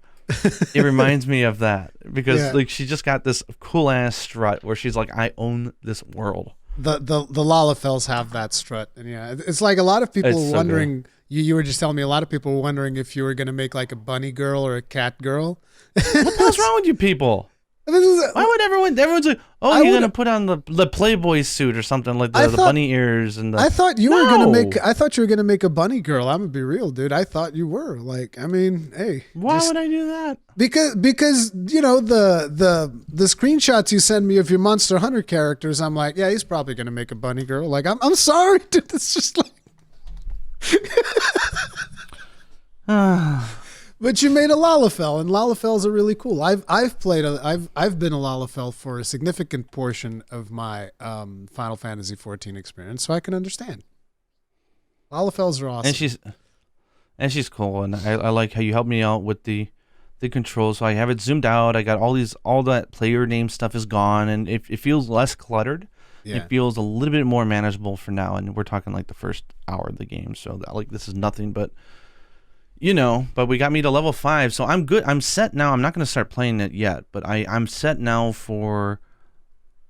It reminds me of that because like she just got this cool ass strut where she's like, I own this world. The Lalafels have that strut, and it's like a lot of people were wondering. You were just telling me a lot of people were wondering if you were going to make like a bunny girl or a cat girl. What the hell's wrong with you people? Why would everyone's like, oh, you're gonna put on the Playboy suit or something like the bunny ears and the. I thought you were gonna make a bunny girl. I'm gonna be real, dude. I thought you were like. I mean, hey. Why would I do that? Because you know the screenshots you send me of your Monster Hunter characters. I'm like, yeah, he's probably gonna make a bunny girl. Like, I'm sorry, dude. It's just like. But you made a Lalafell, and Lalafells are really cool. I've been a Lalafell for a significant portion of my Final Fantasy XIV experience, so I can understand. Lalafells are awesome, and she's cool, and I like how you helped me out with the controls. So I have it zoomed out. I got all that player name stuff is gone, and it feels less cluttered. Yeah. It feels a little bit more manageable for now, and we're talking like the first hour of the game. So like this is nothing but, but we got me to level 5, so I'm good. I'm set now. I'm not going to start playing it yet, but I'm set now for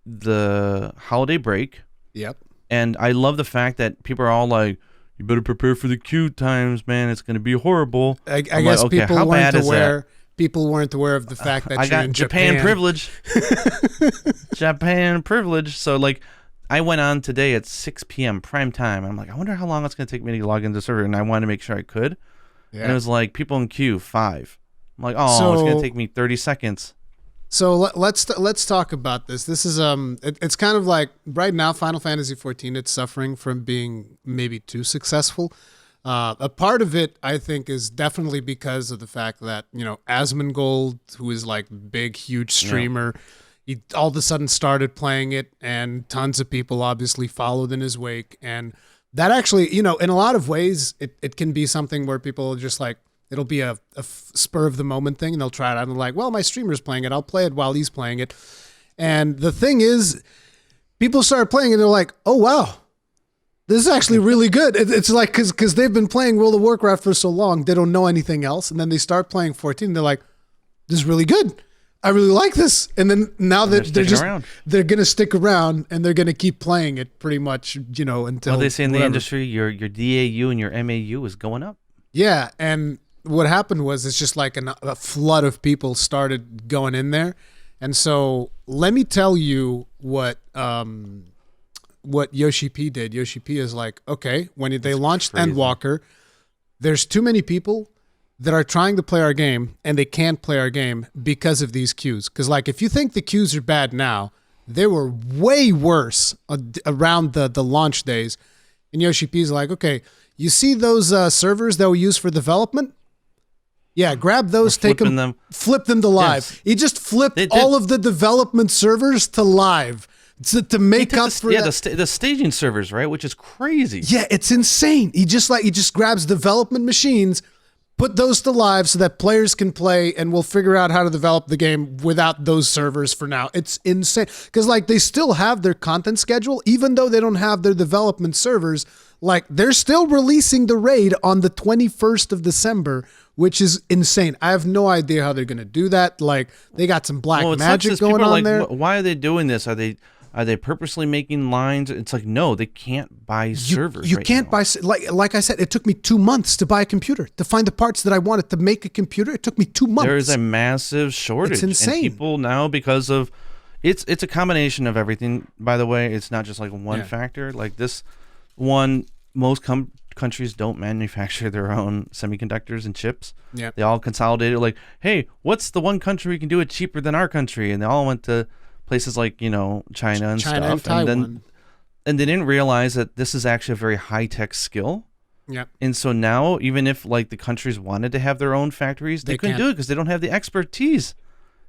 the holiday break. Yep. And I love the fact that people are all like, you better prepare for the queue times, man. It's going to be horrible. I guess like, okay, people weren't aware. People weren't aware of the fact that I got Japan privilege. Japan privilege. So like, I went on today at 6 p.m. prime time. I'm like, I wonder how long it's going to take me to log into the server, and I wanted to make sure I could. Yeah. And it was like people in queue 5. I'm like, it's going to take me 30 seconds. So let's talk about this. This is it's kind of like right now Final Fantasy XIV. It's suffering from being maybe too successful. A part of it, I think, is definitely because of the fact that, Asmongold, who is like big, huge streamer, he all of a sudden started playing it, and tons of people obviously followed in his wake. And that actually, in a lot of ways, it can be something where people are just like, it'll be a spur of the moment thing, and they'll try it out and they're like, well, my streamer's playing it. I'll play it while he's playing it. And the thing is, people start playing and they're like, oh, wow. This is actually really good. It's like, because they've been playing World of Warcraft for so long, they don't know anything else. And then they start playing 14, and they're like, this is really good. I really like this. And then now that they're going to stick around, and they're going to keep playing it pretty much, until. Well, they say in the industry, your DAU and your MAU is going up. Yeah. And what happened was it's just like a flood of people started going in there. And so let me tell you what Yoshi P did. Yoshi P is like, okay, when they launched Endwalker, there's too many people that are trying to play our game, and they can't play our game because of these queues. Because like, if you think the queues are bad now, they were way worse around the launch days. And Yoshi P is like, okay, you see those servers that we use for development? Yeah, grab those, flip them to live. Yes. He just flipped all of the development servers to live. To make up for the staging servers, right? Which is crazy. Yeah, it's insane. He just grabs development machines, put those to live so that players can play, and we'll figure out how to develop the game without those servers for now. It's insane because like they still have their content schedule, even though they don't have their development servers. Like they're still releasing the raid on the 21st of December, which is insane. I have no idea how they're gonna do that. Like they got some black magic going on there. Why are they doing this? Are they purposely making lines? It's like, no, they can't buy servers. You can't buy, like I said, it took me 2 months to buy a computer, to find the parts that I wanted to make a computer. It took me 2 months. There is a massive shortage. It's insane. And people now, because of, it's a combination of everything, by the way. It's not just like one factor. Like this one, most countries don't manufacture their own semiconductors and chips. Yeah. They all consolidated like, hey, what's the one country we can do it cheaper than our country? And they all went to places like, China and stuff. And Taiwan. And they didn't realize that this is actually a very high-tech skill. Yep. And so now, even if like the countries wanted to have their own factories, they couldn't do it because they don't have the expertise.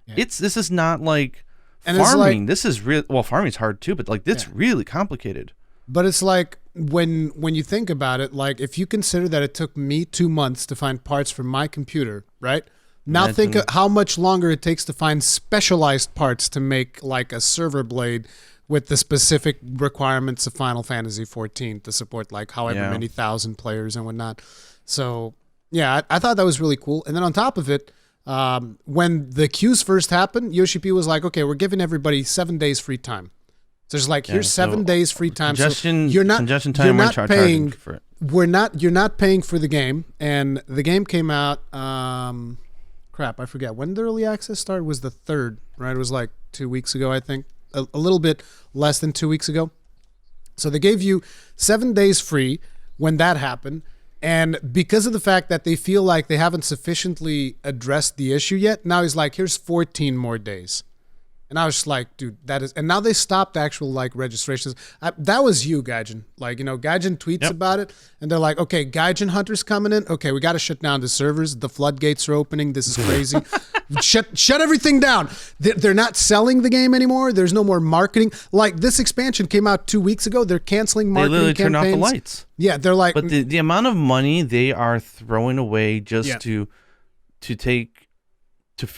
Yeah. This is not like farming. This is real. Well, farming's hard too, but like it's really complicated. But it's like when you think about it, like if you consider that it took me 2 months to find parts for my computer, right? Now think of how much longer it takes to find specialized parts to make like a server blade with the specific requirements of Final Fantasy XIV to support like however many thousand players and whatnot. So yeah, I thought that was really cool. And then on top of it, when the queues first happened, Yoshi P was like, okay, we're giving everybody 7 days free time. So it's like, here's 7 days free time. Congestion, so you're not paying for it. You're not paying for the game. And the game came out, crap, I forget. When the early access started was the 3rd, right? It was like 2 weeks ago, I think. A little bit less than 2 weeks ago. So they gave you 7 days free when that happened. And because of the fact that they feel like they haven't sufficiently addressed the issue yet, now he's like, here's 14 more days. And I was just like, dude, that is... And now they stopped actual, like, registrations. That was you, Gaijin. Like, Gaijin tweets about it, and they're like, okay, Gaijin Hunter's coming in. Okay, we got to shut down the servers. The floodgates are opening. This is crazy. Shut everything down. They're not selling the game anymore. There's no more marketing. Like, this expansion came out 2 weeks ago. They're canceling marketing They literally campaigns. turned off the lights. Yeah, they're like... But the amount of money they are throwing away just to take...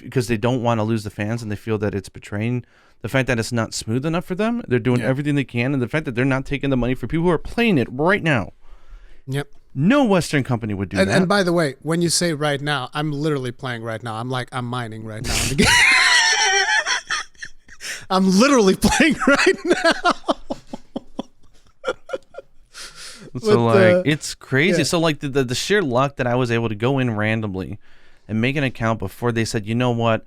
because they don't want to lose the fans and they feel that it's betraying the fact that it's not smooth enough for them. They're doing everything they can, and the fact that they're not taking the money for people who are playing it right now. Yep. No Western company would do that. And by the way, when you say right now, I'm literally playing right now. I'm mining right now in the game. I'm literally playing right now. So it's crazy. So like the sheer luck that I was able to go in randomly and make an account before they said, you know what,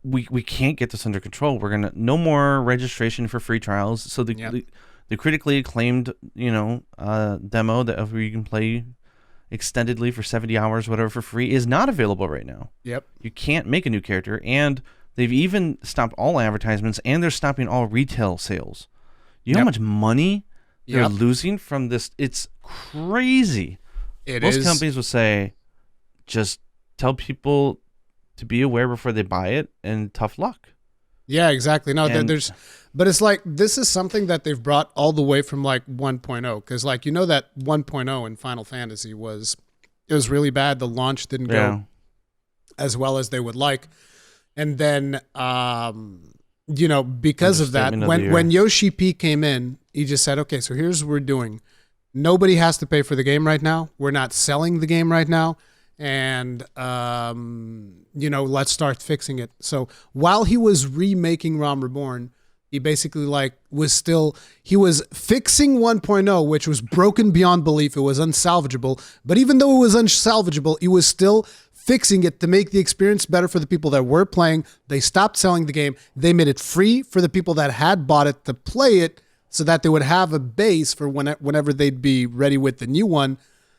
we can't get this under control. We're gonna no more registration for free trials. So the critically acclaimed demo that we can play extendedly for 70 hours, whatever, for free is not available right now. Yep. You can't make a new character, and they've even stopped all advertisements, and they're stopping all retail sales. You know how much money they're losing from this? It's crazy. Most companies will say, just tell people to be aware before they buy it, and tough luck. Yeah, exactly. No, but it's like, this is something that they've brought all the way from like 1.0, because like, that 1.0 in Final Fantasy was really bad. The launch didn't go as well as they would like. And then, because of that, when Yoshi P came in, he just said, okay, so here's what we're doing. Nobody has to pay for the game right now. We're not selling the game right now. And, let's start fixing it. So while he was remaking ROM Reborn, he basically he was fixing 1.0, which was broken beyond belief. It was unsalvageable. But even though it was unsalvageable, he was still fixing it to make the experience better for the people that were playing. They stopped selling the game. They made it free for the people that had bought it to play it, so that they would have a base for whenever they'd be ready with the new one.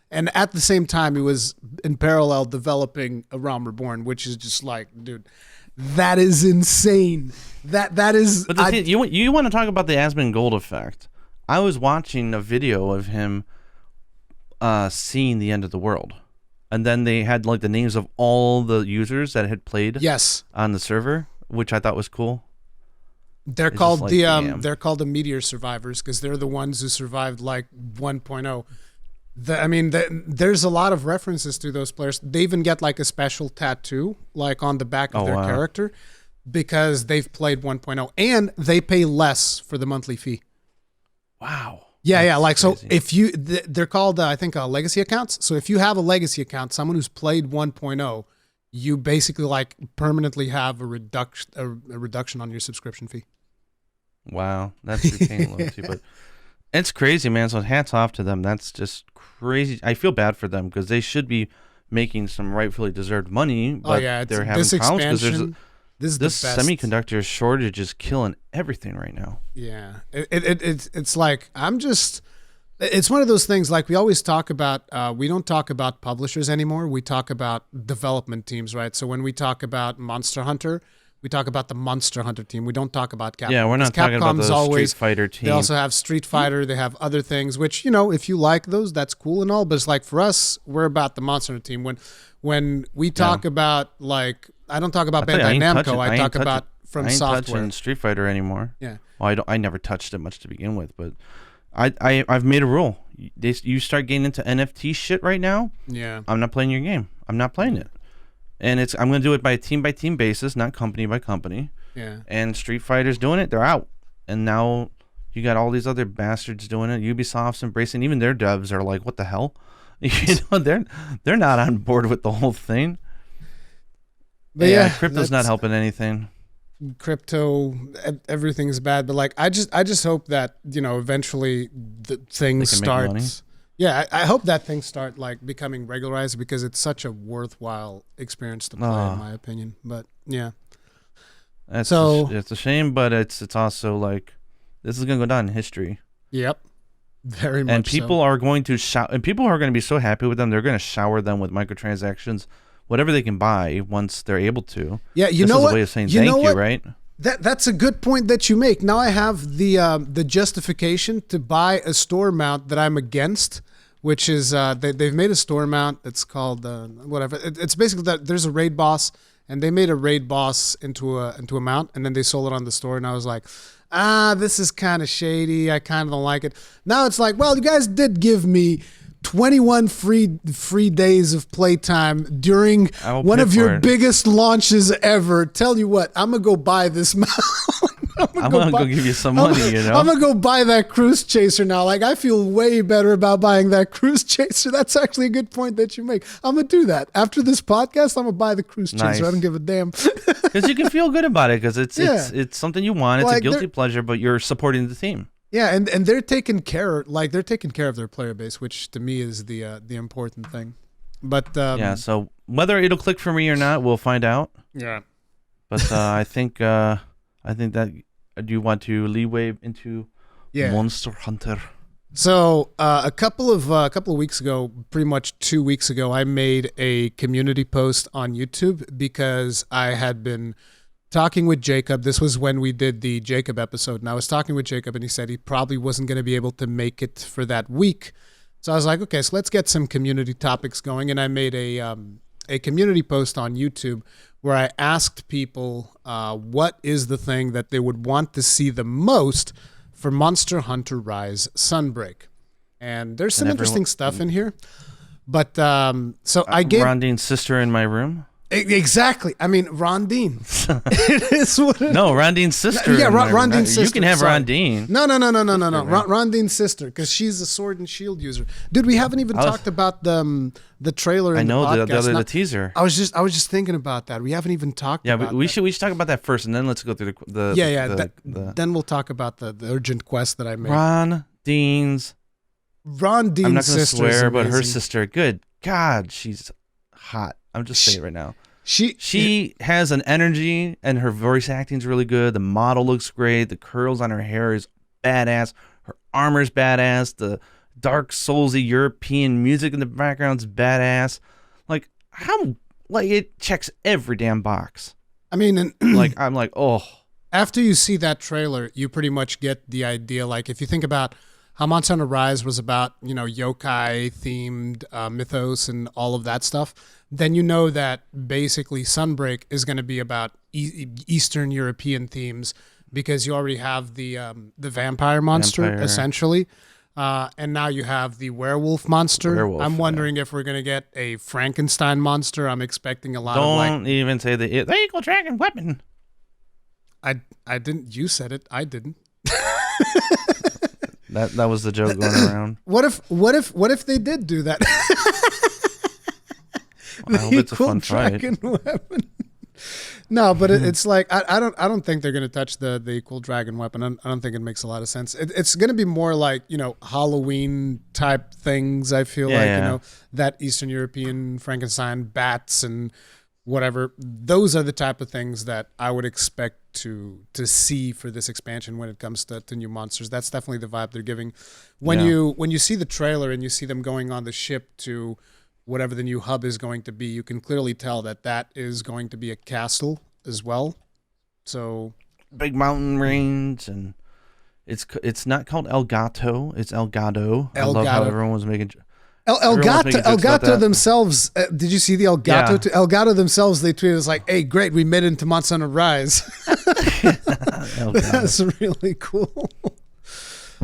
And at the same time, he was in parallel developing a ROM Reborn, which is just like, dude, that is insane. That is. But you want to talk about the Asmongold effect? I was watching a video of him seeing the end of the world, and then they had like the names of all the users that had played on the server, which I thought was cool. They're called they're called the Meteor Survivors, because they're the ones who survived like 1.0. There's a lot of references to those players. They even get like a special tattoo, like on the back of their character, because they've played 1.0, and they pay less for the monthly fee. Wow. Yeah. Like, crazy. So if they're called, I think, legacy accounts. So if you have a legacy account, someone who's played 1.0, you basically like permanently have a reduction on your subscription fee. Wow. That's retaining loyalty, but it's crazy, man. So hats off to them. That's just crazy. I feel bad for them because they should be making some rightfully deserved money, but they're having problems because this semiconductor shortage is killing everything right now. Yeah, it's like it's one of those things. Like we always talk about, we don't talk about publishers anymore. We talk about development teams, right? So when we talk about Monster Hunter, we talk about the Monster Hunter team. We don't talk about Capcom. Yeah, we're not talking about the Street Fighter team. They also have Street Fighter. They have other things, which, if you like those, that's cool and all. But it's like, for us, we're about the Monster Hunter team. When we talk about, like, I don't talk about Bandai Namco. I talk about From Software. I ain't touching Street Fighter anymore. Yeah. Well, I never touched it much to begin with, but I've made a rule. You start getting into NFT shit right now. Yeah. I'm not playing your game. I'm not playing it. And I'm going to do it by team basis, not company by company. Yeah. And Street Fighter's doing it. They're out. And now you got all these other bastards doing it. Ubisoft's embracing. Even their devs are like, what the hell? They're not on board with the whole thing. But yeah, crypto's not helping anything. Crypto, everything's bad. But like, I just hope that eventually the thing starts. Yeah, I hope that things start like becoming regularized because it's such a worthwhile experience to play, in my opinion. But yeah, it's a shame, but it's also like this is gonna go down in history. Yep, very much. And people are going to and people are going to be so happy with them. They're going to shower them with microtransactions, whatever they can buy once they're able to. Yeah, this know is what? a way of saying thank you, right? That's a good point that you make. Now I have the justification to buy a store mount that I'm against, which is they've made a store mount that's called whatever. It's basically that there's a raid boss, and they made a raid boss into a mount, and then they sold it on the store, and I was like, this is kind of shady. I kind of don't like it. Now it's like, well, you guys did give me 21 free days of playtime during one of your biggest launches ever. Tell you what, I'm gonna go buy this mount. I'm gonna go give you some money, I'm gonna go buy that cruise chaser now. Like, I feel way better about buying that cruise chaser. That's actually a good point that you make. I'm gonna do that after this podcast. I'm gonna buy the cruise chaser. I don't give a damn. Because you can feel good about it. Because it's something you want. It's like a guilty pleasure, but you're supporting the team. Yeah, and they're taking care of their player base, which to me is the important thing. But so whether it'll click for me or not, we'll find out. Yeah. But I think that you want to leeway into Monster Hunter. So a couple of weeks ago, pretty much 2 weeks ago, I made a community post on YouTube because I had been talking with Jacob. This was when we did the Jacob episode, and I was talking with Jacob, and he said he probably wasn't going to be able to make it for that week. So I was like, okay, so let's get some community topics going, and I made a community post on YouTube where I asked people what is the thing that they would want to see the most for Monster Hunter Rise Sunbreak. And there's some interesting stuff in here. But so I gave Rondine's sister in my room. Exactly. I mean, Rondine. It is what it is. No, Rondine's sister. Yeah, Rondine's sister. You can have Rondine. No. Rondine's sister, because she's a sword and shield user. Dude, we haven't even talked about the trailer. I know the podcast. the teaser. I was just thinking about that. We haven't even talked. about we should talk about that first, and then let's go through then we'll talk about the urgent quest that I made. Rondine's. I'm not going to swear, but her sister. Good God, she's hot. I'm just saying it right now. She has an energy, and her voice acting is really good. The model looks great. The curls on her hair is badass. Her armor's badass. The dark soulsy European music in the background's badass. Like it checks every damn box. I mean, I'm like, oh. After you see that trailer, you pretty much get the idea. Like, if you think about how Monster Hunter Rise was about, yokai themed mythos and all of that stuff, then you know that basically Sunbreak is going to be about Eastern European themes, because you already have the vampire monster essentially, and now you have the werewolf monster. I'm wondering if we're going to get a Frankenstein monster. I'm expecting a lot of Don't even say the equal dragon weapon. I didn't. You said it. I didn't. That was the joke going around. What if they did do that? I hope it's a fun fight. Weapon. No, but it's like I don't think they're going to touch the equal dragon weapon. I don't think it makes a lot of sense. It's going to be more like Halloween type things. I feel that Eastern European Frankenstein bats and whatever. Those are the type of things that I would expect to see for this expansion when it comes to new monsters. That's definitely the vibe they're giving. When you see the trailer and you see them going on the ship to whatever the new hub is going to be, you can clearly tell that is going to be a castle as well. So big mountain range, and it's not called El Gato, it's El Gato. I love how everyone was making El Gato themselves. Did you see the El Gato? Yeah. El Gato themselves, they tweeted, it's like, hey, great, we made it into Monster Hunter Rise. That's really cool.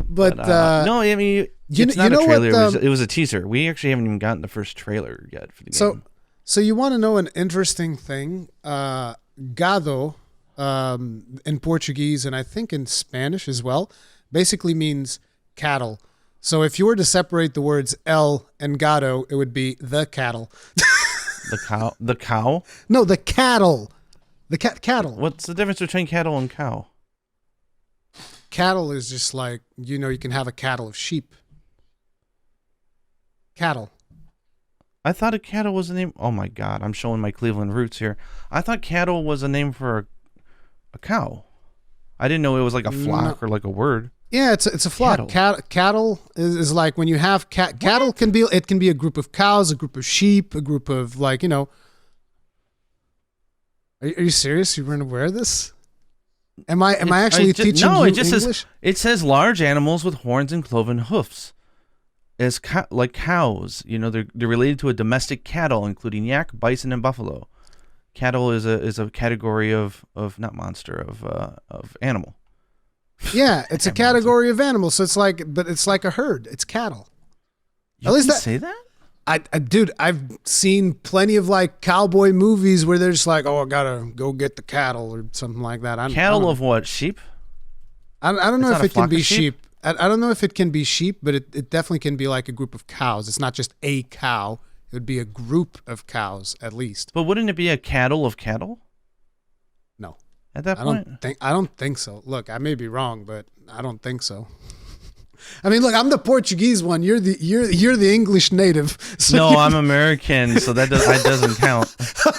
But no, I mean, it's not a trailer. It was a teaser. We actually haven't even gotten the first trailer yet for the game. So So you want to know an interesting thing? Gado, in Portuguese and I think in Spanish as well, basically means cattle. So if you were to separate the words el and gado, it would be the cattle. The cow. The cow. No, the cattle. The cattle. What's the difference between cattle and cow? Cattle is just like, you know, you can have a cattle of sheep. Cattle. I thought a cattle was a name. Oh my God, I'm showing my Cleveland roots here. I thought cattle was a name for a cow. I didn't know it was like a flock or like a word. Yeah, it's a flock. Cattle is like when you have cattle can be a group of cows, a group of sheep, a group of like, you know. Are you serious? You weren't aware of this? Am I actually teaching you it just English? It says large animals with horns and cloven hoofs. As like cows, you know, they're related to a domestic cattle, including yak, bison, and buffalo. Cattle is a category of not monster of animal. Yeah, it's a category of animal. So it's like, but it's like a herd. It's cattle. You can say that? Dude, I've seen plenty of like cowboy movies where they're just like, oh, I gotta go get the cattle or something like that. Cattle of what? Sheep? I don't know if it can be sheep. I don't know if it can be sheep, but it definitely can be like a group of cows. It's not just a cow. It would be a group of cows at least. But wouldn't it be a cattle of cattle? No. At that point? I don't think so. Look, I may be wrong, but I don't think so. I mean, look, I'm the Portuguese one. You're the English native. So no, I'm American, so that doesn't count.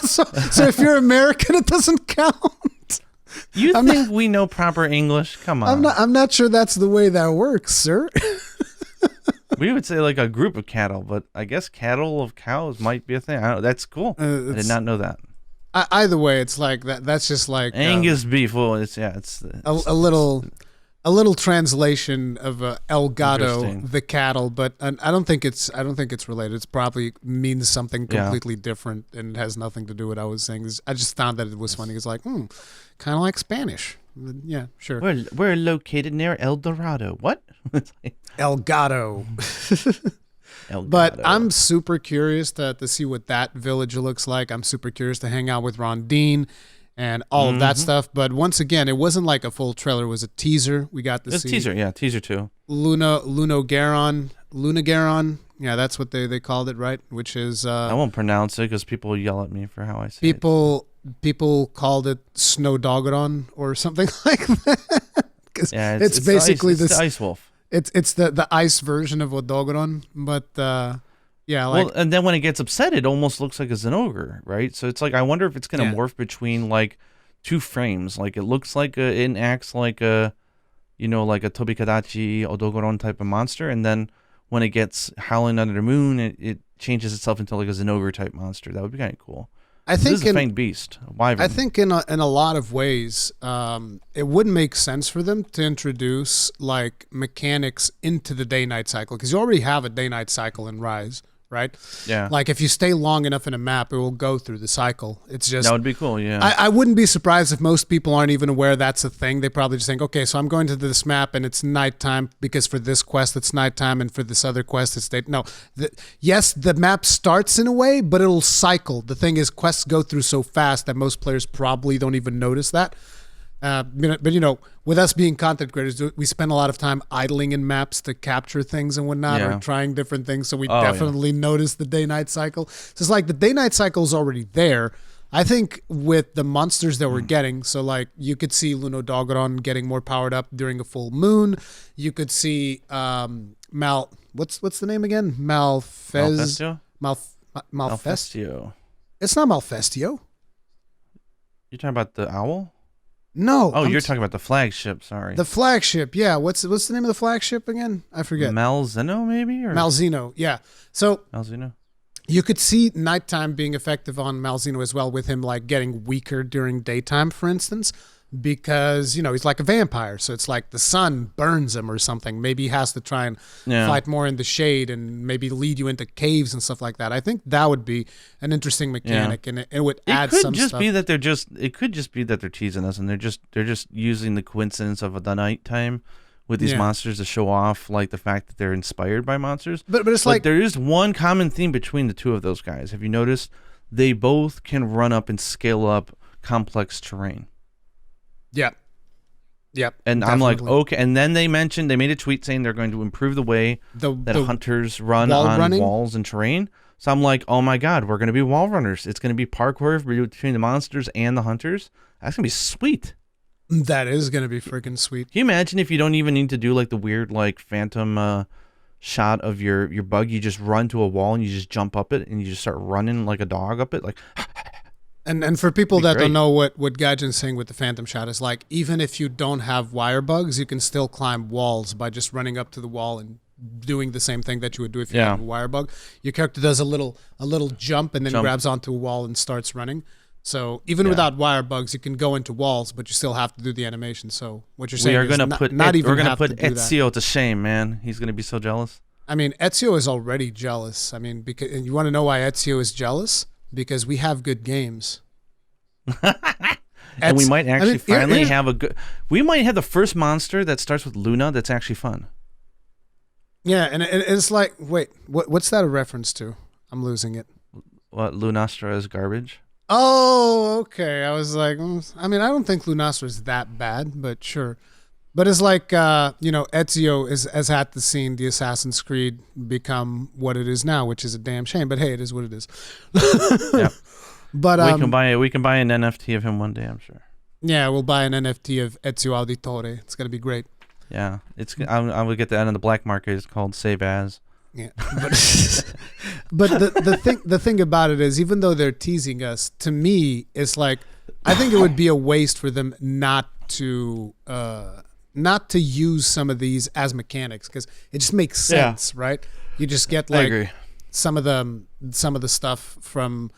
so if you're American, it doesn't count. You think we know proper English? Come on. I'm not sure that's the way that works, sir. We would say like a group of cattle, but I guess cattle of cows might be a thing. I don't know. That's cool. I did not know that. Either way, it's like that. That's just like Angus beef. Well, it's a little translation of El Gado, the cattle, but I don't think it's related. It's probably means something completely different and it has nothing to do with what I was saying. I just found that it was funny. It's like, kind of like Spanish. Yeah, sure. We're located near El Dorado. What? El Gado. But I'm super curious to see what that village looks like. I'm super curious to hang out with Rondine and all of that stuff. But once again, it wasn't like a full trailer. It was a teaser. We got to see teaser too. Lunogaron. Yeah, that's what they called it, right? Which is I won't pronounce it because people yell at me for how I say it. People called it Snowdogaron or something like that. Yeah, it's basically the ice wolf. It's the ice version of Odogaron, but yeah. Like, well, and then when it gets upset, it almost looks like a Zenogre, right? So it's like I wonder if it's going to morph between like two frames. Like it looks like it acts like a, you know, like a Tobikadachi Odogaron type of monster, and then when it gets howling under the moon, it changes itself into like a Zenogre type monster. That would be kind of cool. I think this is a fanged beast. Wyvern. I think in a lot of ways, it would make sense for them to introduce like mechanics into the day-night cycle because you already have a day-night cycle in Rise, right? Yeah. Like if you stay long enough in a map, it will go through the cycle. It's just that would be cool. Yeah. I wouldn't be surprised if most people aren't even aware that's a thing. They probably just think, okay, so I'm going to this map and it's nighttime because for this quest it's nighttime and for this other quest it's day. No, yes, the map starts in a way, but it'll cycle. The thing is, quests go through so fast that most players probably don't even notice that. But you know, with us being content creators, we spend a lot of time idling in maps to capture things and whatnot, or trying different things. So we definitely notice the day-night cycle. So it's like the day-night cycle is already there. I think with the monsters that we're getting, so like you could see Lunodogaron getting more powered up during a full moon. You could see what's the name again? Malfestio. Malfestio. It's not Malfestio. You're talking about the owl? No. Oh, you're talking about the flagship. Sorry. The flagship. Yeah. What's the name of the flagship again? I forget. Malzeno, maybe? Or? Malzeno. Yeah. So Malzeno. You could see nighttime being effective on Malzeno as well, with him like getting weaker during daytime, for instance, because, you know, he's like a vampire. So it's like the sun burns him or something. Maybe he has to try and fight more in the shade and maybe lead you into caves and stuff like that. I think that would be an interesting mechanic, and it would add some stuff. It could just be that they're teasing us and they're just using the coincidence of the nighttime with these monsters to show off like the fact that they're inspired by monsters. But it's like there is one common theme between the two of those guys. Have you noticed? they both can run up and scale up complex terrain. Yep. And definitely. I'm like, okay. And then they made a tweet saying they're going to improve the way that hunters run on running? walls and terrain. So I'm like, oh my God, we're going to be wall runners. It's going to be parkour between the monsters and the hunters. That's going to be sweet. That is going to be freaking sweet. Can you imagine if you don't even need to do like the weird like phantom shot of your bug? You just run to a wall and you just jump up it and you just start running like a dog up it. Like, And for people that great. don't know what Gaijin's saying with the phantom shot is like, even if you don't have wire bugs, you can still climb walls by just running up to the wall and doing the same thing that you would do if you have a wire bug. Your character does a little jump and then grabs onto a wall and starts running. So even without wire bugs, you can go into walls, but you still have to do the animation. So what you're saying we're is going to put Ezio to shame, man. He's going to be so jealous. I mean, Ezio is already jealous. I mean, because and you want to know why Ezio is jealous? Because we have good games. And we might actually finally have a good... We might have the first monster that starts with Luna that's actually fun. Yeah, and it's like, wait, what's that a reference to? I'm losing it. What, Lunastra is garbage? Oh, okay. I was like, I mean, I don't think Lunastra is that bad, but sure. But it's like, Ezio has had the scene, the Assassin's Creed, become what it is now, which is a damn shame. But hey, it is what it is. Yep. But we can buy an NFT of him one day, I'm sure. Yeah, we'll buy an NFT of Ezio Auditore. It's gonna be great. Yeah, I will get that on the black market. It's called Save As. Yeah, but the thing about it is, even though they're teasing us, to me, it's like I think it would be a waste for them not to use some of these as mechanics because it just makes sense, right? You just get like some of the stuff from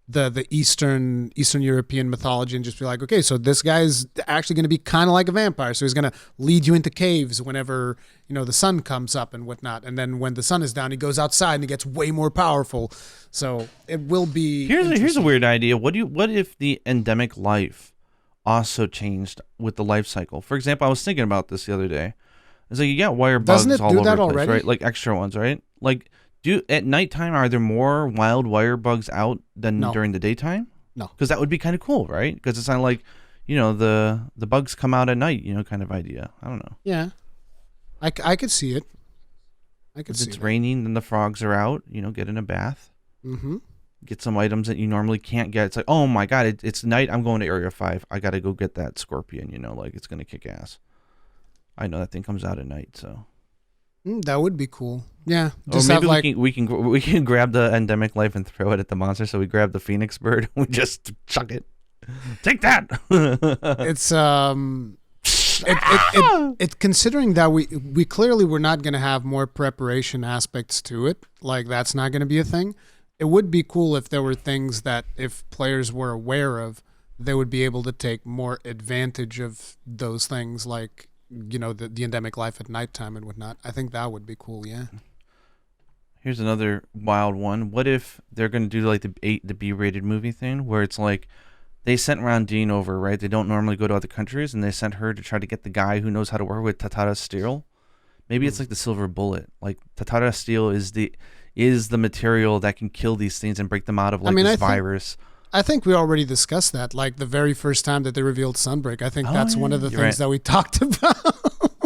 the Eastern European mythology and just be like, okay, so this guy's actually going to be kind of like a vampire. So he's going to lead you into caves whenever, the sun comes up and whatnot. And then when the sun is down, he goes outside and he gets way more powerful. So it will be... Here's a weird idea. What if the endemic life also changed with the life cycle? For example, I was thinking about this the other day. It's like you got wire bugs all over the place, already? Right? Like extra ones, right? Like... at nighttime, are there more wild wire bugs out than during the daytime? No. Because that would be kind of cool, right? Because it's not like, the bugs come out at night, kind of idea. I don't know. Yeah. I could see it. If it's raining, then the frogs are out, get in a bath. Mm-hmm. Get some items that you normally can't get. It's like, oh my God, it's night. I'm going to Area 5. I got to go get that scorpion, like it's going to kick ass. I know that thing comes out at night, so... that would be cool. Yeah. Just or maybe we can grab the endemic life and throw it at the monster. So we grab the phoenix bird and we just chuck it. Take that. It's it considering that we clearly were not going to have more preparation aspects to it. Like that's not going to be a thing. It would be cool if there were things that if players were aware of, they would be able to take more advantage of those things like the endemic life at nighttime and whatnot. I think that would be cool, yeah. Here's another wild one. What if they're going to do like the B-rated movie thing where it's like they sent Rondine over, right? They don't normally go to other countries, and they sent her to try to get the guy who knows how to work with Tatara steel. Maybe it's like the silver bullet. Like Tatara steel is the material that can kill these things and break them out of this virus. I think we already discussed that, like the very first time that they revealed Sunbreak. I think that's one of the things that we talked about.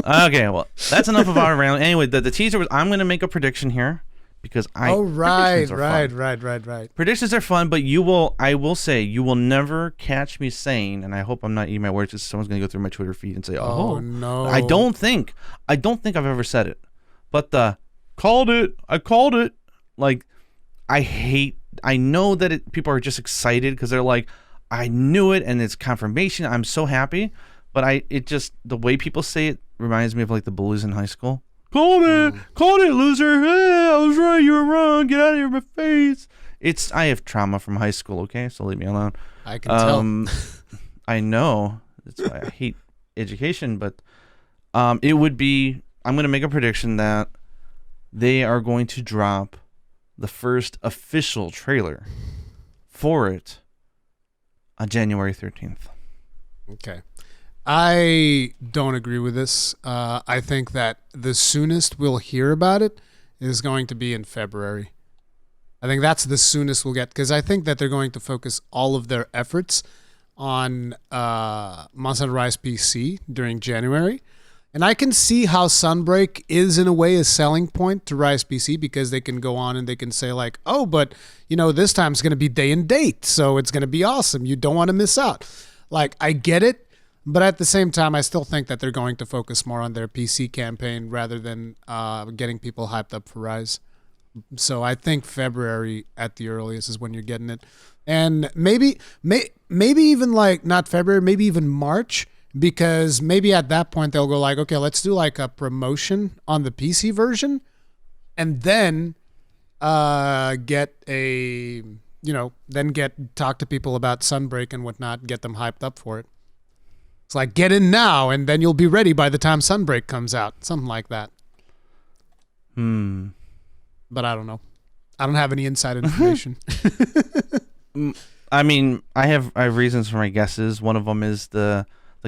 Okay, well, that's enough of our round. Anyway, the teaser was, I'm going to make a prediction here because right. Predictions are fun, but I will say, you will never catch me saying, and I hope I'm not eating my words because someone's going to go through my Twitter feed and say, oh no. I don't think I've ever said it, but I called it. Like, I know that people are just excited because they're like, I knew it and it's confirmation. I'm so happy. But the way people say it reminds me of like the bullies in high school. Called it, loser. Hey, I was right, you were wrong. Get out of here, my face. I have trauma from high school, okay? So leave me alone. I can tell. I know. That's why I hate education. But it would be, I'm going to make a prediction that they are going to drop the first official trailer for it on January 13th. Okay. I don't agree with this. I think that the soonest we'll hear about it is going to be in February. I think that's the soonest we'll get, because I think that they're going to focus all of their efforts on Monster Hunter Rise PC during January. And I can see how Sunbreak is in a way a selling point to Rise PC, because they can go on and they can say like, oh, but this time it's going to be day and date, so it's going to be awesome. You don't want to miss out. Like, I get it, but at the same time, I still think that they're going to focus more on their PC campaign rather than getting people hyped up for Rise. So I think February at the earliest is when you're getting it. And maybe even like not February, maybe even March, because maybe at that point they'll go like, okay, let's do like a promotion on the PC version, and then talk to people about Sunbreak and whatnot, get them hyped up for it. It's like, get in now, and then you'll be ready by the time Sunbreak comes out. Something like that. But I don't know. I don't have any inside information. I mean, I have reasons for my guesses. One of them is the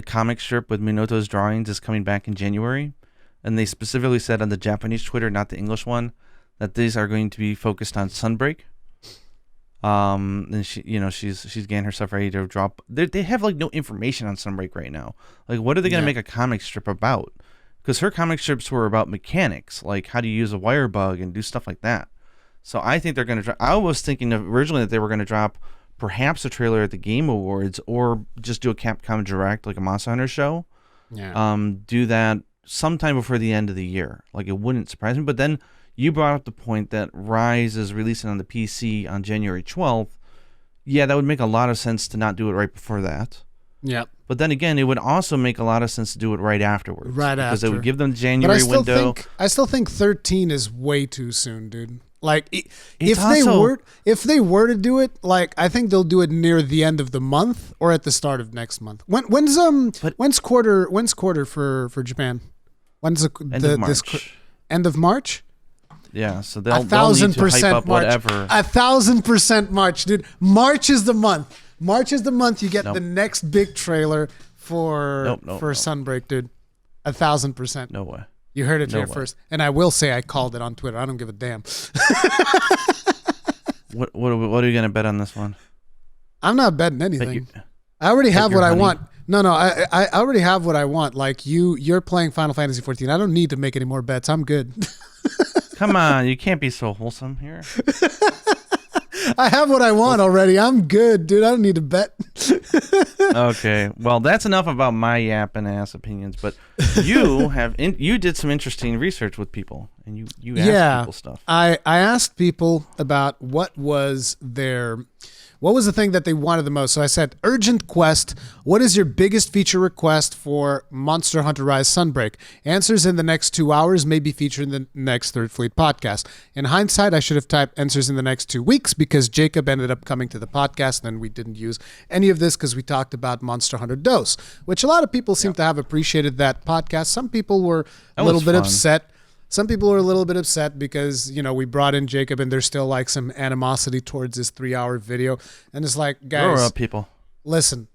comic strip with Minato's drawings is coming back in January, and they specifically said on the Japanese Twitter, not the English one, that these are going to be focused on Sunbreak. And she's getting herself ready to drop. They have like no information on Sunbreak right now. Like, what are they going to make a comic strip about? Because her comic strips were about mechanics, like how to use a wire bug and do stuff like that. So I think they're going to drop. I was thinking originally that they were going to drop perhaps a trailer at the Game Awards, or just do a Capcom Direct, like a Monster Hunter show. Yeah. Do that sometime before the end of the year. Like, it wouldn't surprise me. But then you brought up the point that Rise is releasing on the PC on January 12th. Yeah, that would make a lot of sense to not do it right before that. Yeah. But then again, it would also make a lot of sense to do it right afterwards. Because it would give them the January window. I still think 13 is way too soon, dude. Like, if they were to do it, like, I think they'll do it near the end of the month or at the start of next month. When's quarter for Japan? When's end of March? End of March? Yeah, so they'll need to hype up whatever. 1,000% March, dude. March is the month. March is the month you get the next big trailer for Sunbreak, dude. 1,000%. No way. You heard it here first. And I will say I called it on Twitter. I don't give a damn. What are you going to bet on this one? I'm not betting anything. I already have what I want. No, I already have what I want. Like, you're playing Final Fantasy XIV. I don't need to make any more bets. I'm good. Come on, you can't be so wholesome here. I have what I want already. I'm good, dude. I don't need to bet. Okay, well, that's enough about my yapping ass opinions. But you you did some interesting research with people, and you asked people stuff. I asked people about what was the thing that they wanted the most. So I said, urgent quest, what is your biggest feature request for Monster Hunter Rise Sunbreak? Answers in the next 2 hours may be featured in the next Third Fleet podcast. In hindsight, I should have typed answers in the next 2 weeks, because Jacob ended up coming to the podcast, and we didn't use any of this because we talked about Monster Hunter Dose, which a lot of people seem to have appreciated that podcast. Some people were a little bit upset. Some people are a little bit upset because, we brought in Jacob and there's still like some animosity towards this 3-hour video. And it's like, guys, grow up, people. Listen,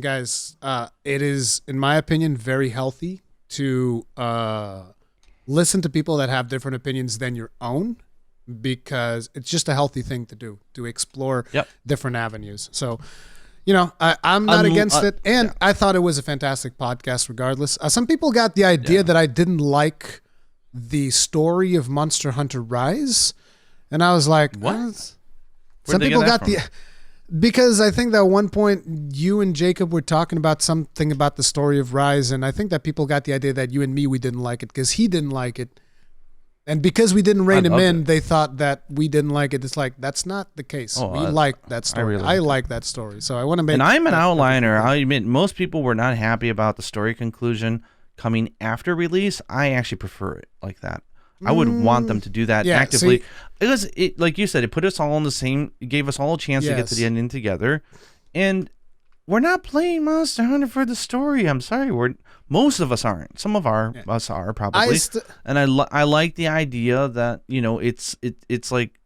guys. It is, in my opinion, very healthy to listen to people that have different opinions than your own, because it's just a healthy thing to do, to explore different avenues. So, I'm not against it. And I thought it was a fantastic podcast regardless. Some people got the idea that I didn't like the story of Monster Hunter Rise, and I was like, what? Some people got because I think that at one point you and Jacob were talking about something about the story of Rise, and I think that people got the idea that you and me, we didn't like it because he didn't like it, and because we didn't rein him in, they thought that we didn't like it. It's like, that's not the case. We like that story. I like that story, so I want to make. And I'm an outliner. I'll admit, most people were not happy about the story conclusion coming after release. I actually prefer it like that. I would want them to do that actively. Because it, like you said, it put us all in the same, it gave us all a chance to get to the ending together. And we're not playing Monster Hunter for the story. I'm sorry, most of us aren't. Some of us are probably. And I like the idea that, it's like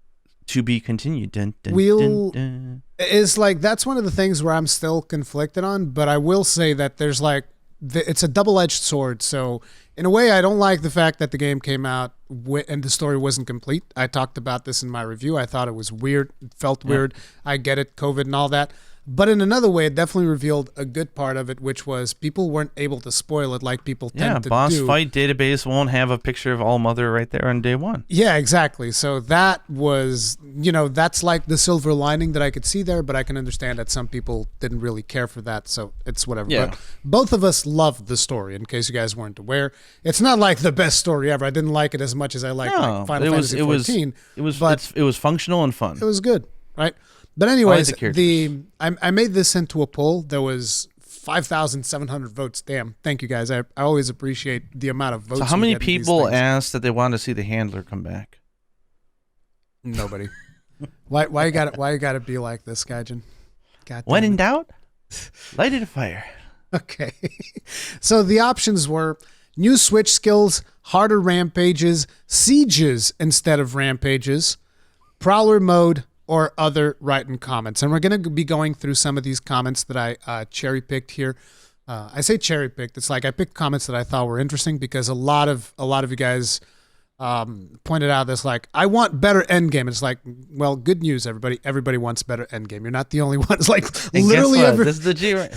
to be continued. Dun, dun, dun, dun. It's like, that's one of the things where I'm still conflicted on, but I will say that there's like it's a double-edged sword. So in a way, I don't like the fact that the game came out and the story wasn't complete. I talked about this in my review. I thought it was weird. It felt weird. I get it, COVID and all that. But in another way, it definitely revealed a good part of it, which was people weren't able to spoil it like people tend to do. Boss fight database won't have a picture of All Mother right there on day one. Yeah, exactly. So that was, that's like the silver lining that I could see there, but I can understand that some people didn't really care for that, so it's whatever. Yeah. But both of us loved the story, in case you guys weren't aware. It's not like the best story ever. I didn't like it as much as I liked Final Fantasy XIV. It was functional and fun. It was good, right? But anyways, I I made this into a poll. There was 5,700 votes. Damn. Thank you, guys. I always appreciate the amount of votes. So how many people asked that they wanted to see the handler come back? Nobody. Why you gotta be like this, Gaijin? When in doubt, light it a fire. Okay. So the options were new Switch skills, harder rampages, sieges instead of rampages, prowler mode, or other write-in comments. And we're going to be going through some of these comments that I cherry-picked here. I say cherry-picked. It's like I picked comments that I thought were interesting because a lot of you guys pointed out this, like, I want better endgame. It's like, well, good news, everybody. Everybody wants better endgame. You're not the only one. It's like literally this is the G, right?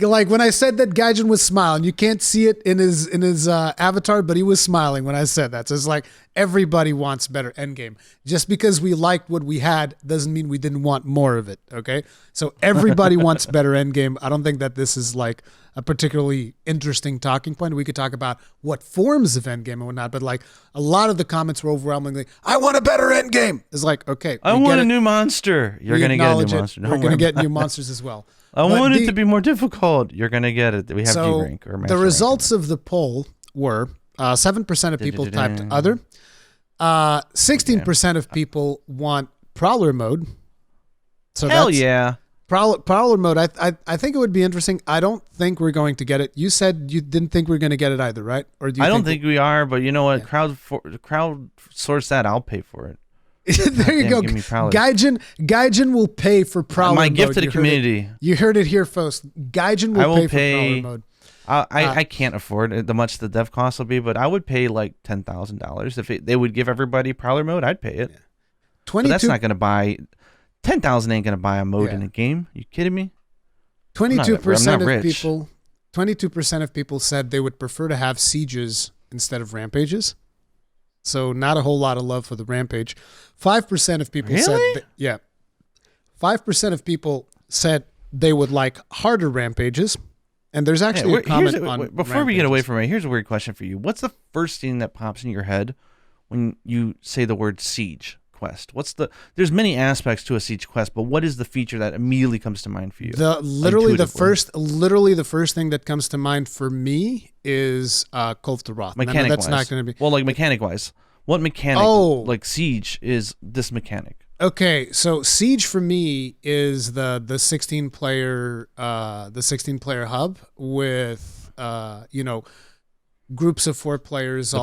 Like when I said that, Gaijin was smiling. You can't see it in his avatar, but he was smiling when I said that. So it's like everybody wants better endgame. Just because we liked what we had doesn't mean we didn't want more of it. Okay, so everybody wants better endgame. I don't think that this is like a particularly interesting talking point. We could talk about what forms of endgame and whatnot, but like a lot of the comments were overwhelmingly, I want a better endgame. It's like, okay, I want a new monster. You're going to get a new monster. We're going to get new monsters as well. I want it to be more difficult. You're going to get it. We have G rank or master the results rank. of the poll were 7% of people typed other. 16% of people want prowler mode. So Hell yeah. Prowler mode, I think it would be interesting. I don't think we're going to get it. You said you didn't think we are going to get it either, right? Or do you I don't think we are, but you know what? Yeah. Crowd source that. I'll pay for it. There you go. Gaijin will pay for prowler mode. My gift to the community. You heard it here first. Gaijin will pay for prowler mode. I can't afford it, the much the dev cost will be, but I would pay like $10,000 if they would give everybody prowler mode. I'd pay it. Yeah. But that's not going to buy. 10,000 ain't gonna buy a mode in a game. You kidding me? 22% of people. 22% of people said they would prefer to have sieges instead of rampages. So not a whole lot of love for the rampage. 5% of people said, 5% of people said they would like harder rampages. And there's actually a comment on before rampages. We get away from it, here's a weird question for you. What's the first thing that pops in your head when you say the word siege quest? There's many aspects to a siege quest, but what is the feature that immediately comes to mind for you? Literally the first thing that comes to mind for me is Call of the Wrath. Mechanic that's wise. Not going to be. Well, like mechanic wise. What mechanic like siege is this mechanic? Okay, so siege for me is the 16 player hub with groups of 4 players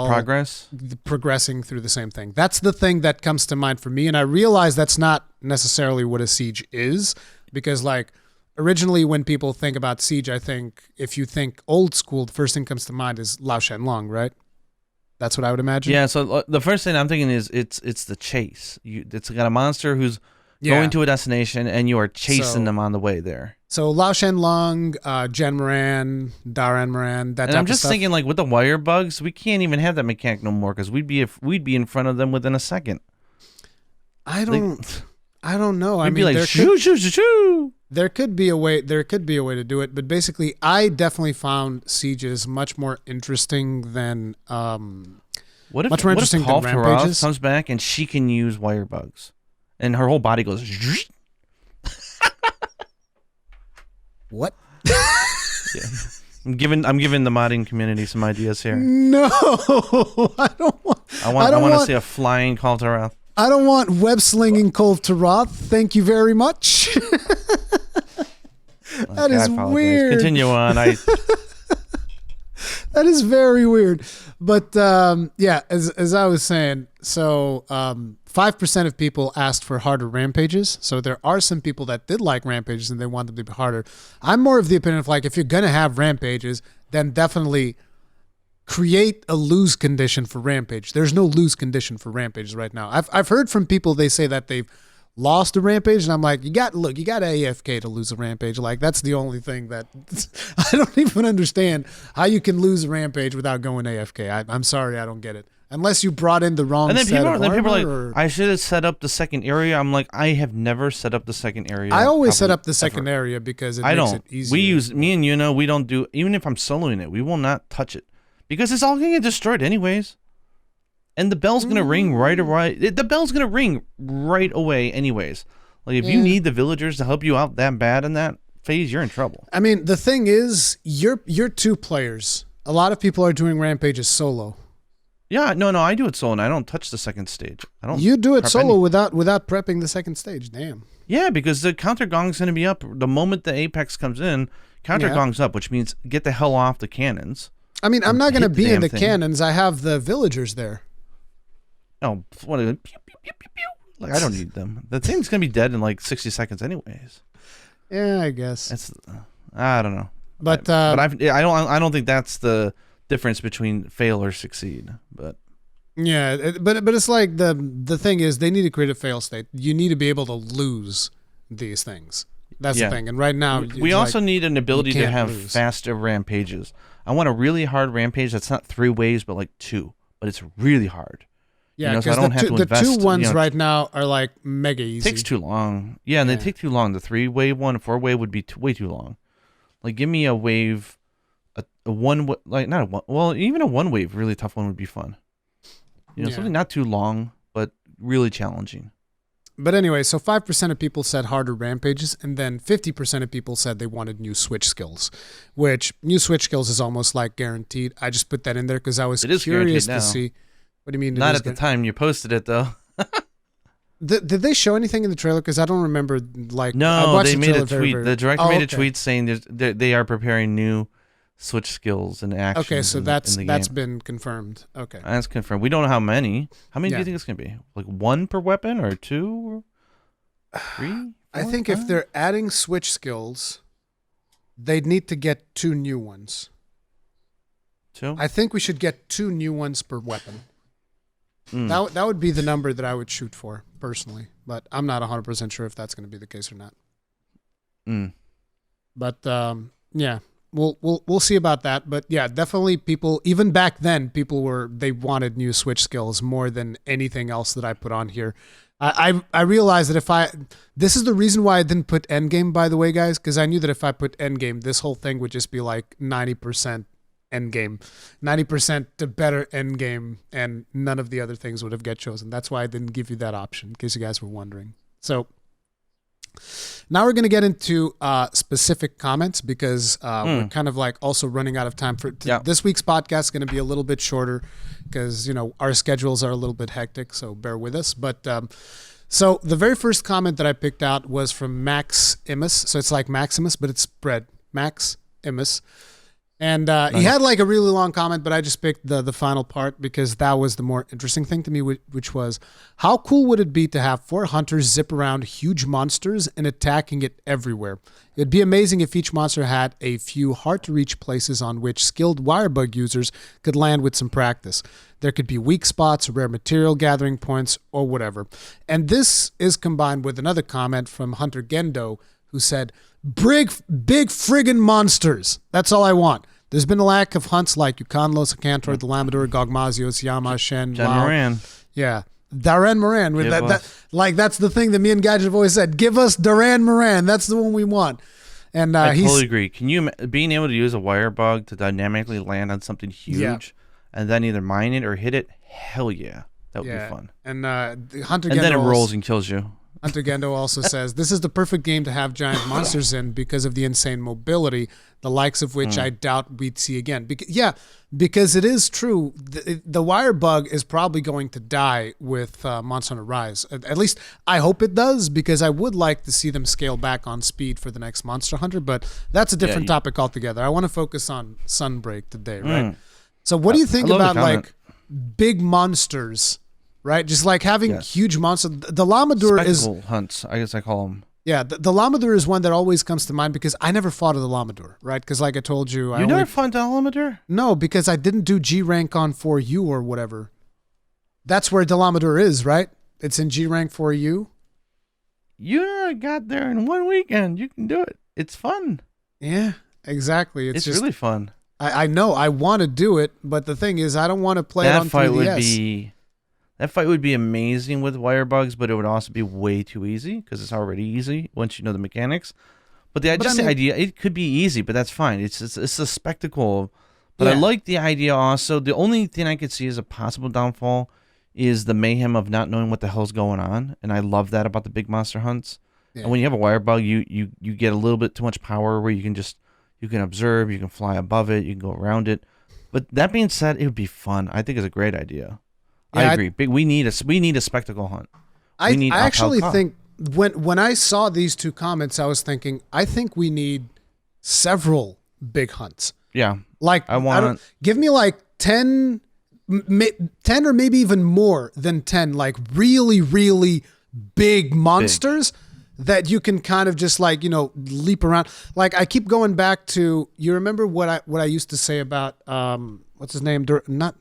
progressing through the same thing. That's the thing that comes to mind for me, and I realize that's not necessarily what a siege is, because like originally when people think about siege, I think if you think old school, the first thing that comes to mind is Lao Shenlong, right? That's what I would imagine. Yeah, so the first thing I'm thinking is it's the chase. It's got a monster who's going to a destination, and you are chasing them on the way there. So Lao Shenlong, Genmoran, Daran, that type of stuff. And I'm just thinking, like with the wire bugs, we can't even have that mechanic no more because we'd be in front of them within a second. I don't know. I mean, be like shoo. There could be a way to do it, but basically, I definitely found sieges much more interesting than what if Rampages comes back and she can use wire bugs, and her whole body goes. What? Yeah. I'm giving the modding community some ideas here. No, I don't want. I want to see a flying Call to Wrath. I don't want web slinging Call to Wrath. Thank you very much. That is weird. Continue on. That is very weird. But as I was saying, so 5% of people asked for harder rampages. So there are some people that did like rampages and they want them to be harder. I'm more of the opinion of like, if you're going to have rampages, then definitely create a lose condition for Rampage. There's no lose condition for Rampage right now. I've heard from people, they say that they've lost a Rampage, and I'm like, you got AFK to lose a Rampage. Like, that's the only thing that I don't even understand how you can lose a Rampage without going AFK. I'm sorry, I don't get it. Unless you brought in the wrong and then set of armor. People are like, I should have set up the second area. I'm like, I have never set up the second area. I always set up the second area because it makes it easier. Me and Yuno, we don't do, even if I'm soloing it, we will not touch it. Because it's all going to get destroyed anyways. And the bell's going to ring right away. The bell's going to ring right away anyways. Like, if you need the villagers to help you out that bad in that phase, you're in trouble. I mean, the thing is, you're 2 players. A lot of people are doing Rampages solo. Yeah, no, I do it solo, and I don't touch the second stage. I don't. You do it solo without prepping the second stage. Damn. Yeah, because the counter gong's going to be up the moment the apex comes in. Counter gong's up, which means get the hell off the cannons. I mean, I'm not going to be in the cannons. I have the villagers there. Oh, what? Pew, pew, pew, pew, pew. Like, I don't need them. The thing's going to be dead in like 60 seconds, anyways. Yeah, I guess. I don't know. But I don't think that's the difference between fail or succeed. But yeah, but it's like the thing is, they need to create a fail state. You need to be able to lose these things. That's the thing. And right now, we also need an ability to have faster rampages. I want a really hard rampage that's not 3 waves, but like 2. But it's really hard. Yeah, because the 2 ones right now are like mega easy. It takes too long. Yeah, and they take too long. The 3-wave one, 4-wave would be way too long. Like, give me a wave, a one, like not a one. Well, even a 1-wave, really tough one would be fun. Something not too long, but really challenging. But anyway, so 5% of people said harder rampages, and then 50% of people said they wanted new switch skills, which new switch skills is almost like guaranteed. I just put that in there because I was curious to see. What do you mean? Not at the time you posted it, though. Did they show anything in the trailer? Because I don't remember. Like, no, they made a tweet. The director made a tweet saying they are preparing new switch skills and actions. Okay, so that's been confirmed. Okay, that's confirmed. We don't know how many. How many do you think it's gonna be? Like 1 per weapon or 2, 3? 4, I think 5? If they're adding switch skills, they'd need to get 2 new ones. 2? I think we should get 2 new ones per weapon. That would be the number that I would shoot for personally, but I'm not 100% sure if that's going to be the case or not. But yeah, we'll see about that. But yeah, definitely people, even back then, they wanted new switch skills more than anything else that I put on here. I realized that this is the reason why I didn't put endgame, by the way, guys, because I knew that if I put endgame, this whole thing would just be like 90% endgame, 90% to better endgame, and none of the other things would have get chosen. That's why I didn't give you that option, in case you guys were wondering. So now we're going to get into specific comments because we're kind of like also running out of time. This week's podcast is going to be a little bit shorter because, our schedules are a little bit hectic, so bear with us. But so the very first comment that I picked out was from Max Immus. So it's like Maximus, but it's spread. Max Immus. And he had like a really long comment, but I just picked the final part because that was the more interesting thing to me, which was, how cool would it be to have 4 hunters zip around huge monsters and attacking it everywhere? It'd be amazing if each monster had a few hard-to-reach places on which skilled wirebug users could land with some practice. There could be weak spots, rare material gathering points, or whatever. And this is combined with another comment from Hunter Gendo, who said, big friggin' monsters. That's all I want. There's been a lack of hunts like Yukonlos, Acantor, the Lamador, Gogmazios, Yama, Shen, Moran. Yeah. Darren Moran. That's the thing that me and Gaijin have always said. Give us Darren Moran. That's the one we want. And I totally agree. Can you being able to use a wire bug to dynamically land on something huge and then either mine it or hit it? Hell yeah. That would be fun. And Hunter and then it rolls and kills you. Hunter Gendo also says, this is the perfect game to have giant monsters in because of the insane mobility, the likes of which I doubt we'd see again. Because it is true. The wire bug is probably going to die with Monster Hunter Rise. At least I hope it does, because I would like to see them scale back on speed for the next Monster Hunter, but that's a different topic altogether. I want to focus on Sunbreak today, right? So what do you think about like big monsters? Right, just like having huge monsters. The Lamador Spectacle hunts, I guess I call them. Yeah, the Lamador is one that always comes to mind because I never fought a Lamador, right? Because like I told you, You never fought Delamador? No, because I didn't do G rank on 4U or whatever. That's where Delamador is, right? It's in G rank 4U. You got there in one weekend. You can do it. It's fun. Yeah, exactly. It's just really fun. I know I want to do it, but the thing is, I don't want to play it on 3DS. That fight would be amazing with wire bugs, but it would also be way too easy because it's already easy once you know the mechanics. But the idea, it could be easy, but that's fine. It's a spectacle. But I like the idea also. The only thing I could see as a possible downfall is the mayhem of not knowing what the hell's going on, and I love that about the big monster hunts. Yeah. And when you have a wire bug, you get a little bit too much power where you can observe, you can fly above it, you can go around it. But that being said, it would be fun. I think it's a great idea. Yeah, I agree. We need a spectacle hunt. I actually think when I saw these two comments, I was thinking, I think we need several big hunts. Yeah. Like give me like 10 or maybe even more than 10, like really, really big monsters that you can kind of just like, leap around. Like I keep going back to, you remember what I used to say about, what's his name? Not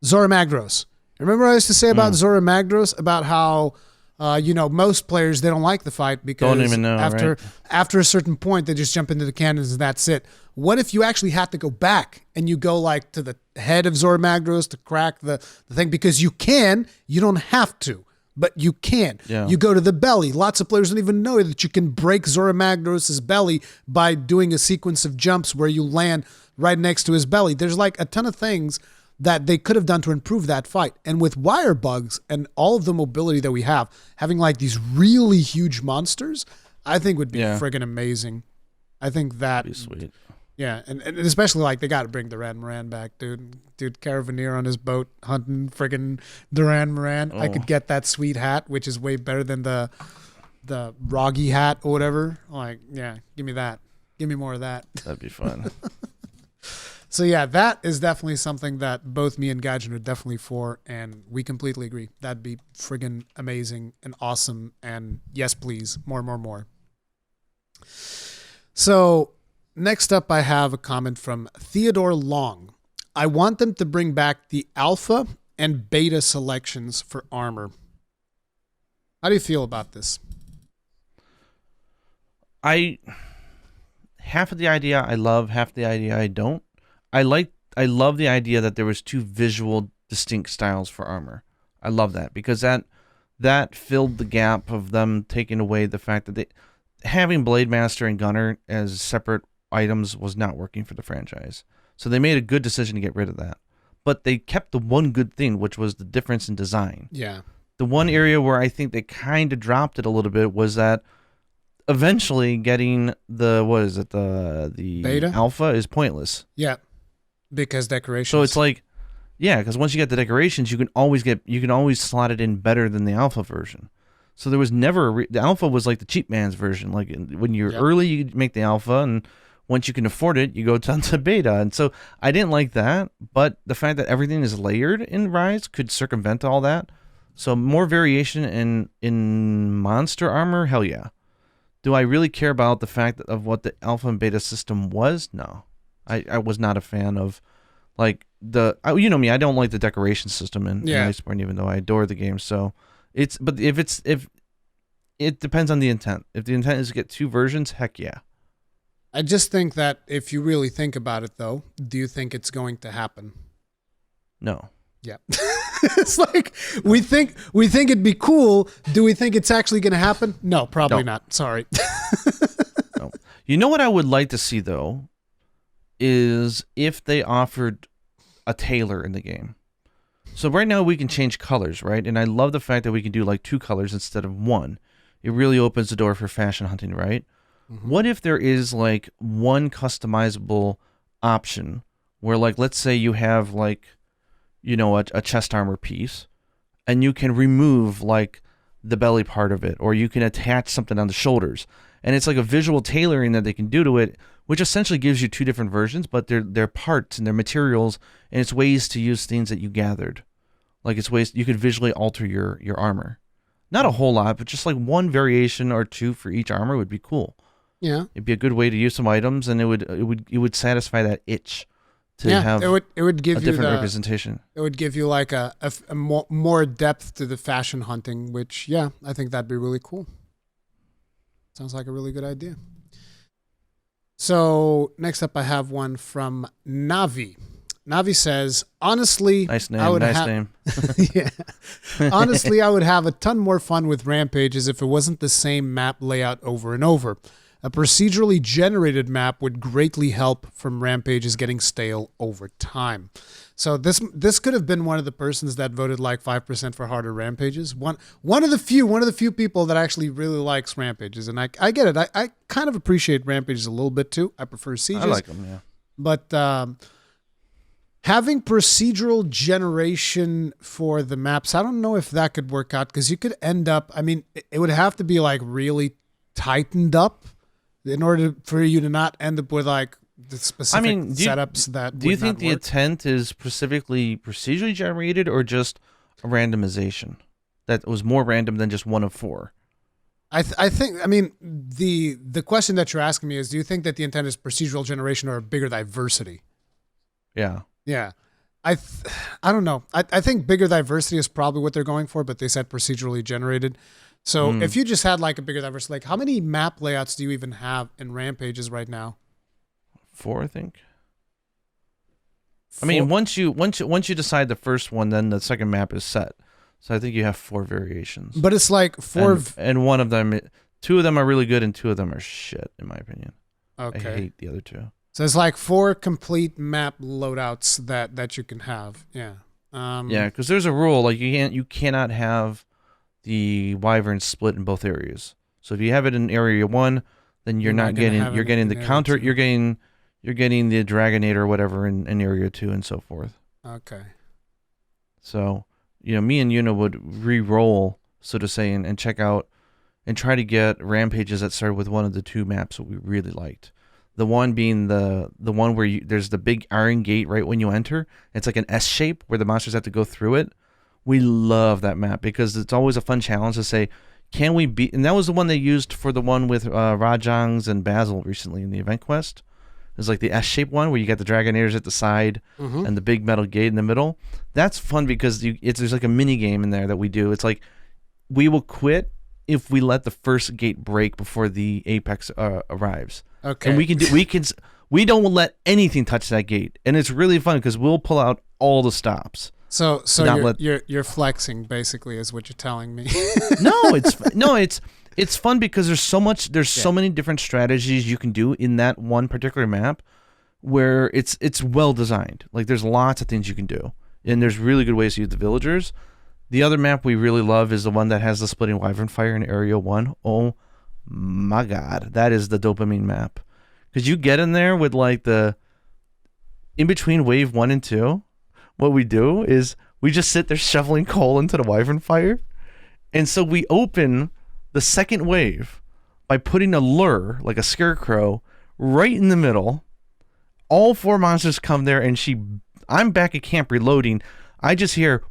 Zoramagros. Remember what I used to say about Zoramagros, about how, most players, they don't like the fight because don't even know, after a certain point, they just jump into the cannons and that's it. What if you actually had to go back and you go like to the head of Zoramagros to crack the thing? Because you don't have to, but you can. Yeah. You go to the belly. Lots of players don't even know that you can break Zoramagros' belly by doing a sequence of jumps where you land right next to his belly. There's like a ton of things that they could have done to improve that fight. And with wire bugs and all of the mobility that we have, having like these really huge monsters, I think would be friggin' amazing. I think that would be sweet. Yeah, and especially like they got to bring Duran Moran back, dude. Dude, Caravaneer on his boat hunting friggin' Duran Moran. I could get that sweet hat, which is way better than the Roggy hat or whatever. Like, yeah, give me that. Give me more of that. That'd be fun. So yeah, that is definitely something that both me and Gaijin are definitely for, and we completely agree. That'd be friggin' amazing and awesome, and yes, please, more. So next up, I have a comment from Theodore Long. I want them to bring back the alpha and beta selections for armor. How do you feel about this? Half of the idea I love, half the idea I don't. I love the idea that there was two visual distinct styles for armor. I love that because that filled the gap of them taking away the fact that having Blade Master and Gunner as separate items was not working for the franchise. So they made a good decision to get rid of that. But they kept the one good thing, which was the difference in design. Yeah. The one area where I think they kind of dropped it a little bit was that eventually getting the beta alpha is pointless. Yeah. Because decorations. So it's like, yeah, because once you get the decorations, you can always slot it in better than the alpha version. So there was never the alpha was like the cheap man's version. Like when you're early, you make the alpha, and once you can afford it, you go down to beta. And so I didn't like that, but the fact that everything is layered in Rise could circumvent all that. So more variation in monster armor, hell yeah. Do I really care about the fact of what the alpha and beta system was? No. I was not a fan of, like, you know me, I don't like the decoration system in Iceborne, even though I adore the game. So if it depends on the intent. If the intent is to get two versions, heck yeah. I just think that if you really think about it, though, do you think it's going to happen? No. Yeah. It's like we think it'd be cool. Do we think it's actually going to happen? No, probably not. Sorry. No. You know what I would like to see, though, is if they offered a tailor in the game. So right now we can change colors, right? And I love the fact that we can do like two colors instead of one. It really opens the door for fashion hunting, right? Mm-hmm. What if there is like one customizable option where, like, let's say you have like, a chest armor piece, and you can remove like the belly part of it, or you can attach something on the shoulders. And it's like a visual tailoring that they can do to it, which essentially gives you two different versions, but they're parts and they're materials, and it's ways to use things that you gathered. Like it's ways you could visually alter your armor. Not a whole lot, but just like one variation or two for each armor would be cool. Yeah, It'd be a good way to use some items, and it would satisfy that itch to have it would give a you different representation. It would give you like a more depth to the fashion hunting, which I think that'd be really cool. Sounds like a really good idea. So next up, I have one from Navi. Navi says, honestly, Nice name. I would Nice name. yeah. Honestly, I would have a ton more fun with Rampages if it wasn't the same map layout over and over. A procedurally generated map would greatly help from Rampages getting stale over time. So this could have been one of the persons that voted like 5% for harder Rampages. One of the few people that actually really likes Rampages, and I get it. I kind of appreciate Rampages a little bit too. I prefer Sieges. I like them, yeah. But having procedural generation for the maps, I don't know if that could work out, because you could end up, I mean, it would have to be like really tightened up in order for you to not end up with like the specific setups that do you think the intent is specifically procedurally generated, or just a randomization that was more random than just one of four? I think, I mean, the question that you're asking me is, do you think that the intent is procedural generation or a bigger diversity? Yeah. Yeah. I don't know. I think bigger diversity is probably what they're going for, but they said procedurally generated. So if you just had like a bigger diversity, like how many map layouts do you even have in Rampages right now? 4, I think. 4? I mean, once you decide the first one, then the second map is set. So I think you have 4 variations. But it's like 4 and one of them, 2 of them are really good and 2 of them are shit, in my opinion. Okay. I hate the other 2. So it's like 4 complete map loadouts that you can have. Yeah. Yeah, because there's a rule, like you cannot have the wyvern split in both areas. So if you have it in area 1, then you're getting the counter, you're getting the Dragonator or whatever in area 2 and so forth. Okay. So, me and Yuna would re-roll, so to say, and check out and try to get Rampages that started with one of the 2 maps that we really liked. The one being the one where there's the big iron gate right when you enter. It's like an S shape where the monsters have to go through it. We love that map because it's always a fun challenge to say, can we beat? And that was the one they used for the one with Rajangs and Basil recently in the event quest. It was like the S-shaped one where you got the Dragonators at the side and the big metal gate in the middle. That's fun because there's like a mini game in there that we do. It's like we will quit if we let the first gate break before the apex arrives. Okay. And we don't let anything touch that gate, and it's really fun because we'll pull out all the stops. So you're flexing basically, is what you're telling me. It's fun because there's so many different strategies you can do in that one particular map, where it's well designed. Like there's lots of things you can do, and there's really good ways to use the villagers. The other map we really love is the one that has the splitting wyvern fire in area 1. Oh my god, that is the dopamine map, because you get in there with like the in between wave 1 and 2. What we do is we just sit there shoveling coal into the wyvern fire, and so we open the second wave by putting a lure, like a scarecrow, right in the middle. All 4 monsters come there, and I'm back at camp reloading. I just hear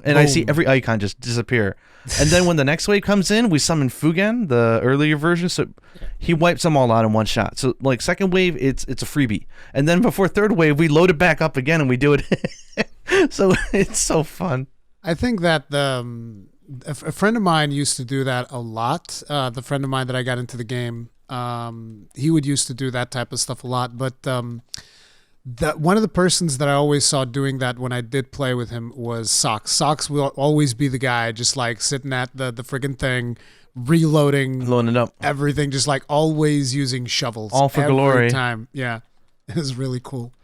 and I see every icon just disappear. And then when the next wave comes in, we summon Fugan, the earlier version, so he wipes them all out in one shot. So like second wave, it's a freebie. And then before third wave, we load it back up again and we do it. So it's so fun. I think that a friend of mine used to do that a lot. The friend of mine that I got into the game, he would used to do that type of stuff a lot. But that one of the persons that I always saw doing that when I did play with him was Socks. Socks will always be the guy just like sitting at the friggin' thing, reloading, loading it up, everything, just like always using shovels. All for every glory. time. Yeah. It was really cool.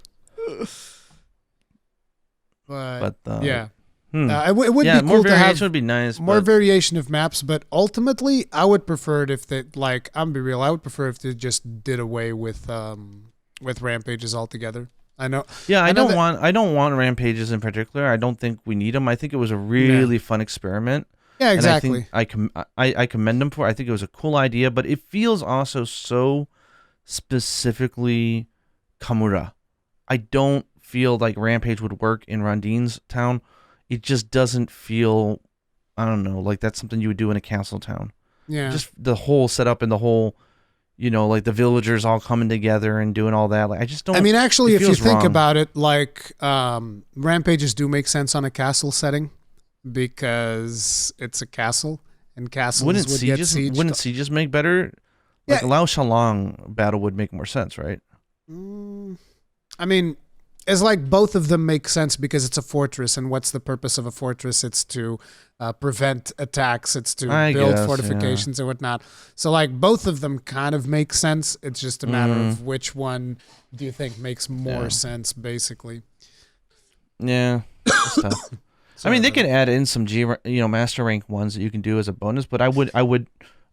But yeah. It would be cool more to variation have would be nice. more variation of maps, but ultimately I would prefer it if they, like, I'm be real, I would prefer if they just did away with rampages altogether. I know. Yeah, I don't want rampages in particular. I don't think we need them. I think it was a really fun experiment. Yeah, exactly. And I commend them for it. I think it was a cool idea, but it feels also so specifically Kamura. I don't feel like Rampage would work in Rondine's town. It just doesn't feel I don't know, like that's something you would do in a castle town. Yeah. Just the whole setup and the whole, like the villagers all coming together and doing all that. Like I just don't. I mean, actually, it if you feels think wrong. about it, like rampages do make sense on a castle setting because it's a castle and castles Wouldn't would get sieged. wouldn't sieges make better? Like Yeah. a Lao Shalong battle would make more sense, right? I mean, it's like both of them make sense because it's a fortress, and what's the purpose of a fortress? It's to prevent attacks. It's to I build guess, fortifications and whatnot. So, like, both of them kind of make sense. It's just a matter of which one do you think makes more sense, basically. Yeah, it's tough. I mean, they could add in some master rank ones that you can do as a bonus, but I would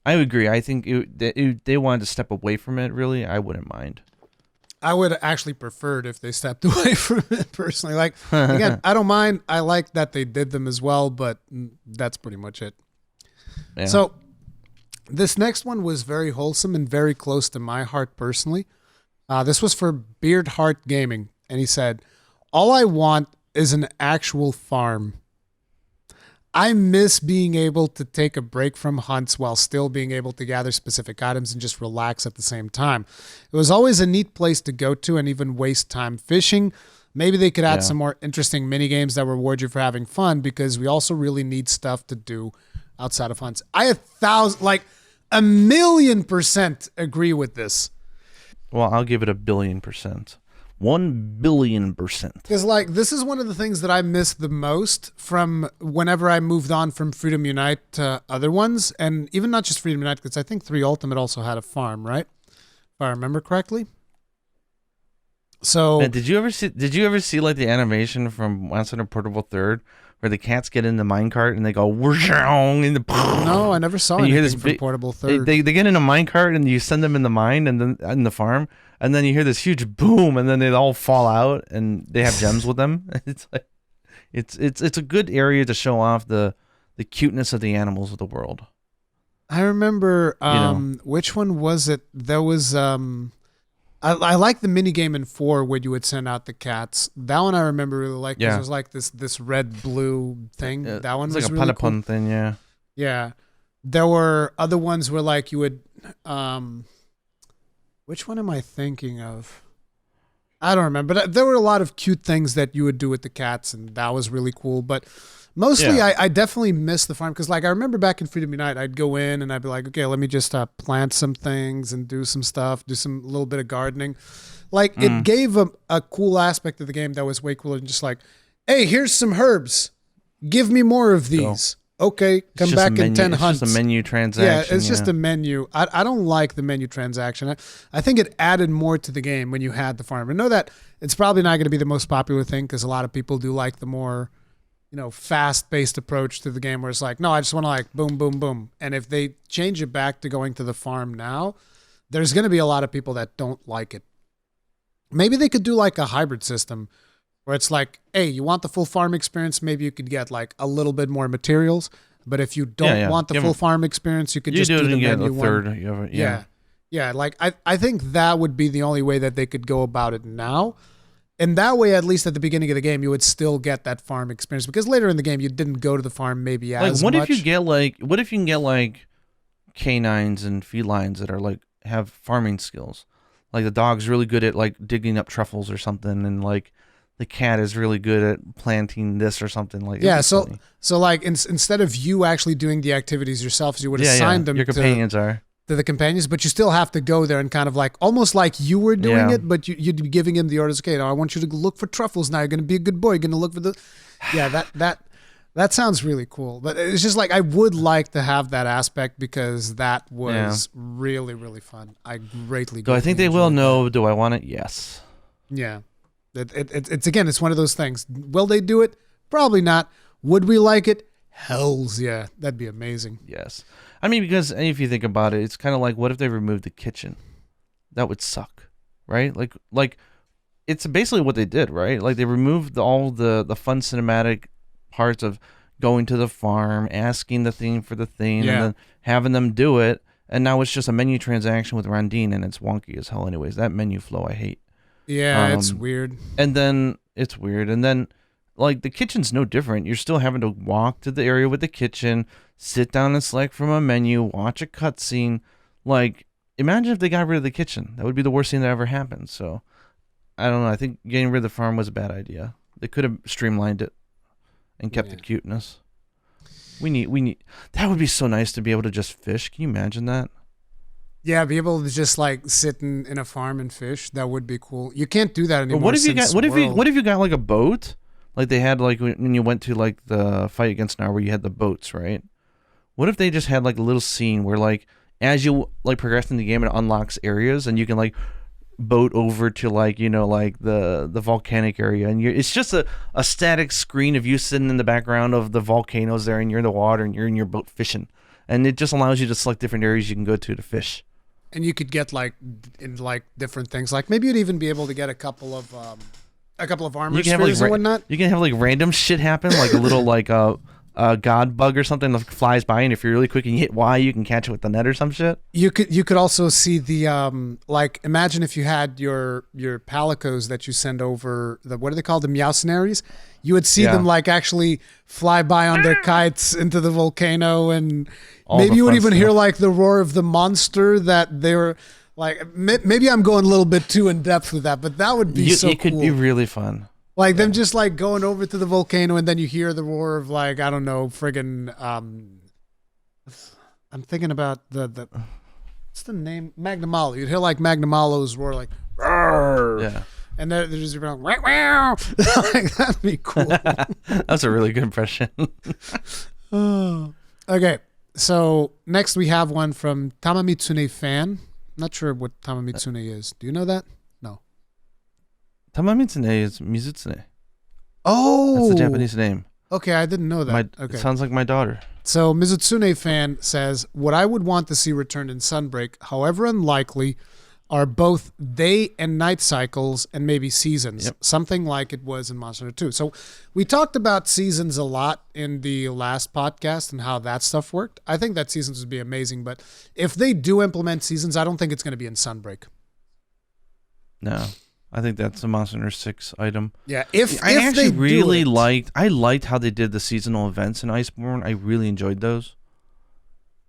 agree. I think they wanted to step away from it. Really, I wouldn't mind. I would actually prefer it if they stepped away from it personally. Like, again, I don't mind. I like that they did them as well, but that's pretty much it. Yeah. So this next one was very wholesome and very close to my heart personally. This was for Beard Heart Gaming, and he said, "All I want is an actual farm. I miss being able to take a break from hunts while still being able to gather specific items and just relax at the same time. It was always a neat place to go to and even waste time fishing. Maybe they could add some more interesting mini games that reward you for having fun because we also really need stuff to do outside of hunts." I 1,000,000% agree with this. Well, I'll give it 1,000,000,000%. 1,000,000,000%. Because, like, this is one of the things that I miss the most from whenever I moved on from Freedom Unite to other ones. And even not just Freedom Unite, because I think 3 Ultimate also had a farm, right? If I remember correctly. So, Man, did you ever see like the animation from Monster Hunter Portable Third where the cats get in the minecart and they go whooshong in the no, I never saw and you hear anything this from big, Portable Third. they get in a minecart and you send them in the mine and then in the farm and then you hear this huge boom and then they all fall out and they have gems with them. It's like it's a good area to show off the cuteness of the animals of the world. I remember, which one was it? There was, I like the mini game in 4 where you would send out the cats. That one I remember really like because it was like this red-blue thing. That one it's was like a really Patapon cool. thing, yeah. Yeah. There were other ones where like you would, which one am I thinking of? I don't remember, but there were a lot of cute things that you would do with the cats, and that was really cool. But mostly, I definitely miss the farm because, like, I remember back in Freedom Unite, I'd go in and I'd be like, okay, let me just plant some things and do some stuff, do some little bit of gardening. Like, it gave a cool aspect of the game that was way cooler than just like, hey, here's some herbs, give me more of these. Okay, come back in 10 hunts. It's just a menu transaction. Yeah, it's just a menu. I don't like the menu transaction. I think it added more to the game when you had the farm. I know that it's probably not going to be the most popular thing because a lot of people do like the more, fast-paced approach to the game where it's like, no, I just want to like boom, boom, boom. And if they change it back to going to the farm now, there's going to be a lot of people that don't like it. Maybe they could do like a hybrid system where it's like, hey, you want the full farm experience? Maybe you could get like a little bit more materials. But if you don't want the full farm experience, you could just do the menu one. Yeah. Like I think that would be the only way that they could go about it now. And that way, at least at the beginning of the game, you would still get that farm experience because later in the game, you didn't go to the farm maybe as much. What if you can get like canines and felines that are like have farming skills? Like the dog's really good at like digging up truffles or something, and like the cat is really good at planting this or something like. Yeah, so like instead of you actually doing the activities yourself, you would assign them. Your companions are to the companions, but you still have to go there and kind of like almost like you were doing it, but you'd be giving him the orders. Okay, now I want you to look for truffles. Now you're going to be a good boy. You're going to look for the. Yeah, that sounds really cool. But it's just like I would like to have that aspect because that was really, really fun. I greatly. Do I think they will? No. Do I want it? Yes. Yeah. It's again, it's one of those things. Will they do it? Probably not. Would we like it? Hells yeah. That'd be amazing. Yes. I mean, because if you think about it, it's kind of like, what if they removed the kitchen? That would suck, right? Like it's basically what they did, right? Like they removed all the fun cinematic parts of going to the farm, asking the thing for the thing, and then having them do it. And now it's just a menu transaction with Rondine, and it's wonky as hell anyways. That menu flow I hate. Yeah, it's weird. And then it's weird. And then like the kitchen's no different. You're still having to walk to the area with the kitchen, sit down and select from a menu, watch a cutscene. Like, imagine if they got rid of the kitchen. That would be the worst thing that ever happened. So, I don't know. I think getting rid of the farm was a bad idea. They could have streamlined it and kept the cuteness. We need. That would be so nice to be able to just fish. Can you imagine that? Yeah, be able to just like sit in a farm and fish. That would be cool. You can't do that anymore. But what if you got? What if you got like a boat? Like they had like when you went to like the fight against Nar, where you had the boats, right? What if they just had like a little scene where like as you like progress in the game, it unlocks areas and you can like boat over to like like the volcanic area, and it's just a static screen of you sitting in the background of the volcanoes there, and you're in the water and you're in your boat fishing, and it just allows you to select different areas you can go to fish. And you could get like in like different things. Like maybe you'd even be able to get a couple of armor spheres and whatnot. You can have like random shit happen, like a little like a god bug or something that flies by, and if you're really quick and you hit Y, you can catch it with the net or some shit. You could also see the like imagine if you had your palicos that you send over the what are they called, the meowcenaries. You would see them like actually fly by on their kites into the volcano, and maybe you would even hear like the roar of the monster that they were like. Maybe I'm going a little bit too in depth with that, but that would be so cool. It could be really fun. Like them just like going over to the volcano, and then you hear the roar of like, I don't know, friggin' I'm thinking about the what's the name? Magnamalo. You'd hear like Magnamalo's roar, like Rawr! Yeah. And they're just like, wow, wow. Like, that'd be cool. That's a really good impression. Oh. Okay, so next we have one from Tamamitsune fan. Not sure what Tamamitsune is. Do you know that? No. Tamamitsune is Mizutsune. Oh, that's the Japanese name. Okay, I didn't know that. Okay. It sounds like my daughter. Mizutsune fan says, what I would want to see returned in Sunbreak, however unlikely, are both day and night cycles and maybe seasons, something like it was in Monster Hunter 2. So we talked about seasons a lot in the last podcast and how that stuff worked. I think that seasons would be amazing, but if they do implement seasons, I don't think it's going to be in Sunbreak. No, I think that's a Monster Hunter 6 item. Yeah, I liked how they did the seasonal events in Iceborne. I really enjoyed those.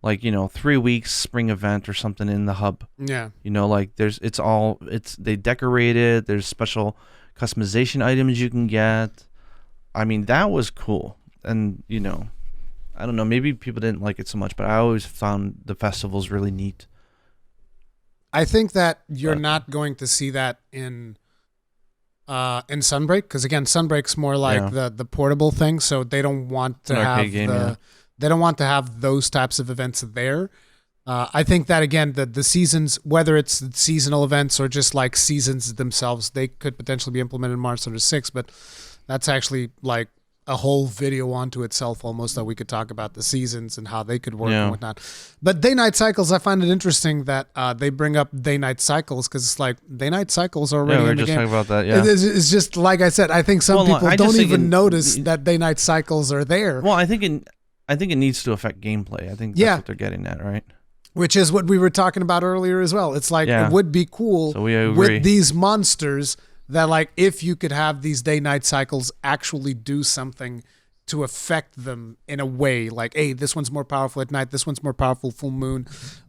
Like, 3 weeks spring event or something in the hub. Yeah. Like they decorate it. There's special customization items you can get. I mean, that was cool. And, I don't know, maybe people didn't like it so much, but I always found the festivals really neat. I think that you're not going to see that in Sunbreak, because again, Sunbreak's more like the portable thing, so they don't want to have they don't want to have those types of events there. I think that again, the seasons, whether it's seasonal events or just like seasons themselves, they could potentially be implemented in Monster Hunter 6, but that's actually like a whole video onto itself almost, that we could talk about the seasons and how they could work and whatnot. But day-night cycles, I find it interesting that they bring up day-night cycles, because it's like day-night cycles are already in the game. Yeah, we were just talking about that, It's just, like I said, I think some people don't even notice that day-night cycles are there. Well, I think it needs to affect gameplay. I think that's what they're getting at, right? Which is what we were talking about earlier as well. It's like, it would be cool with these monsters that, like, if you could have these day-night cycles actually do something to affect them in a way, like, hey, this one's more powerful at night, this one's more powerful full moon,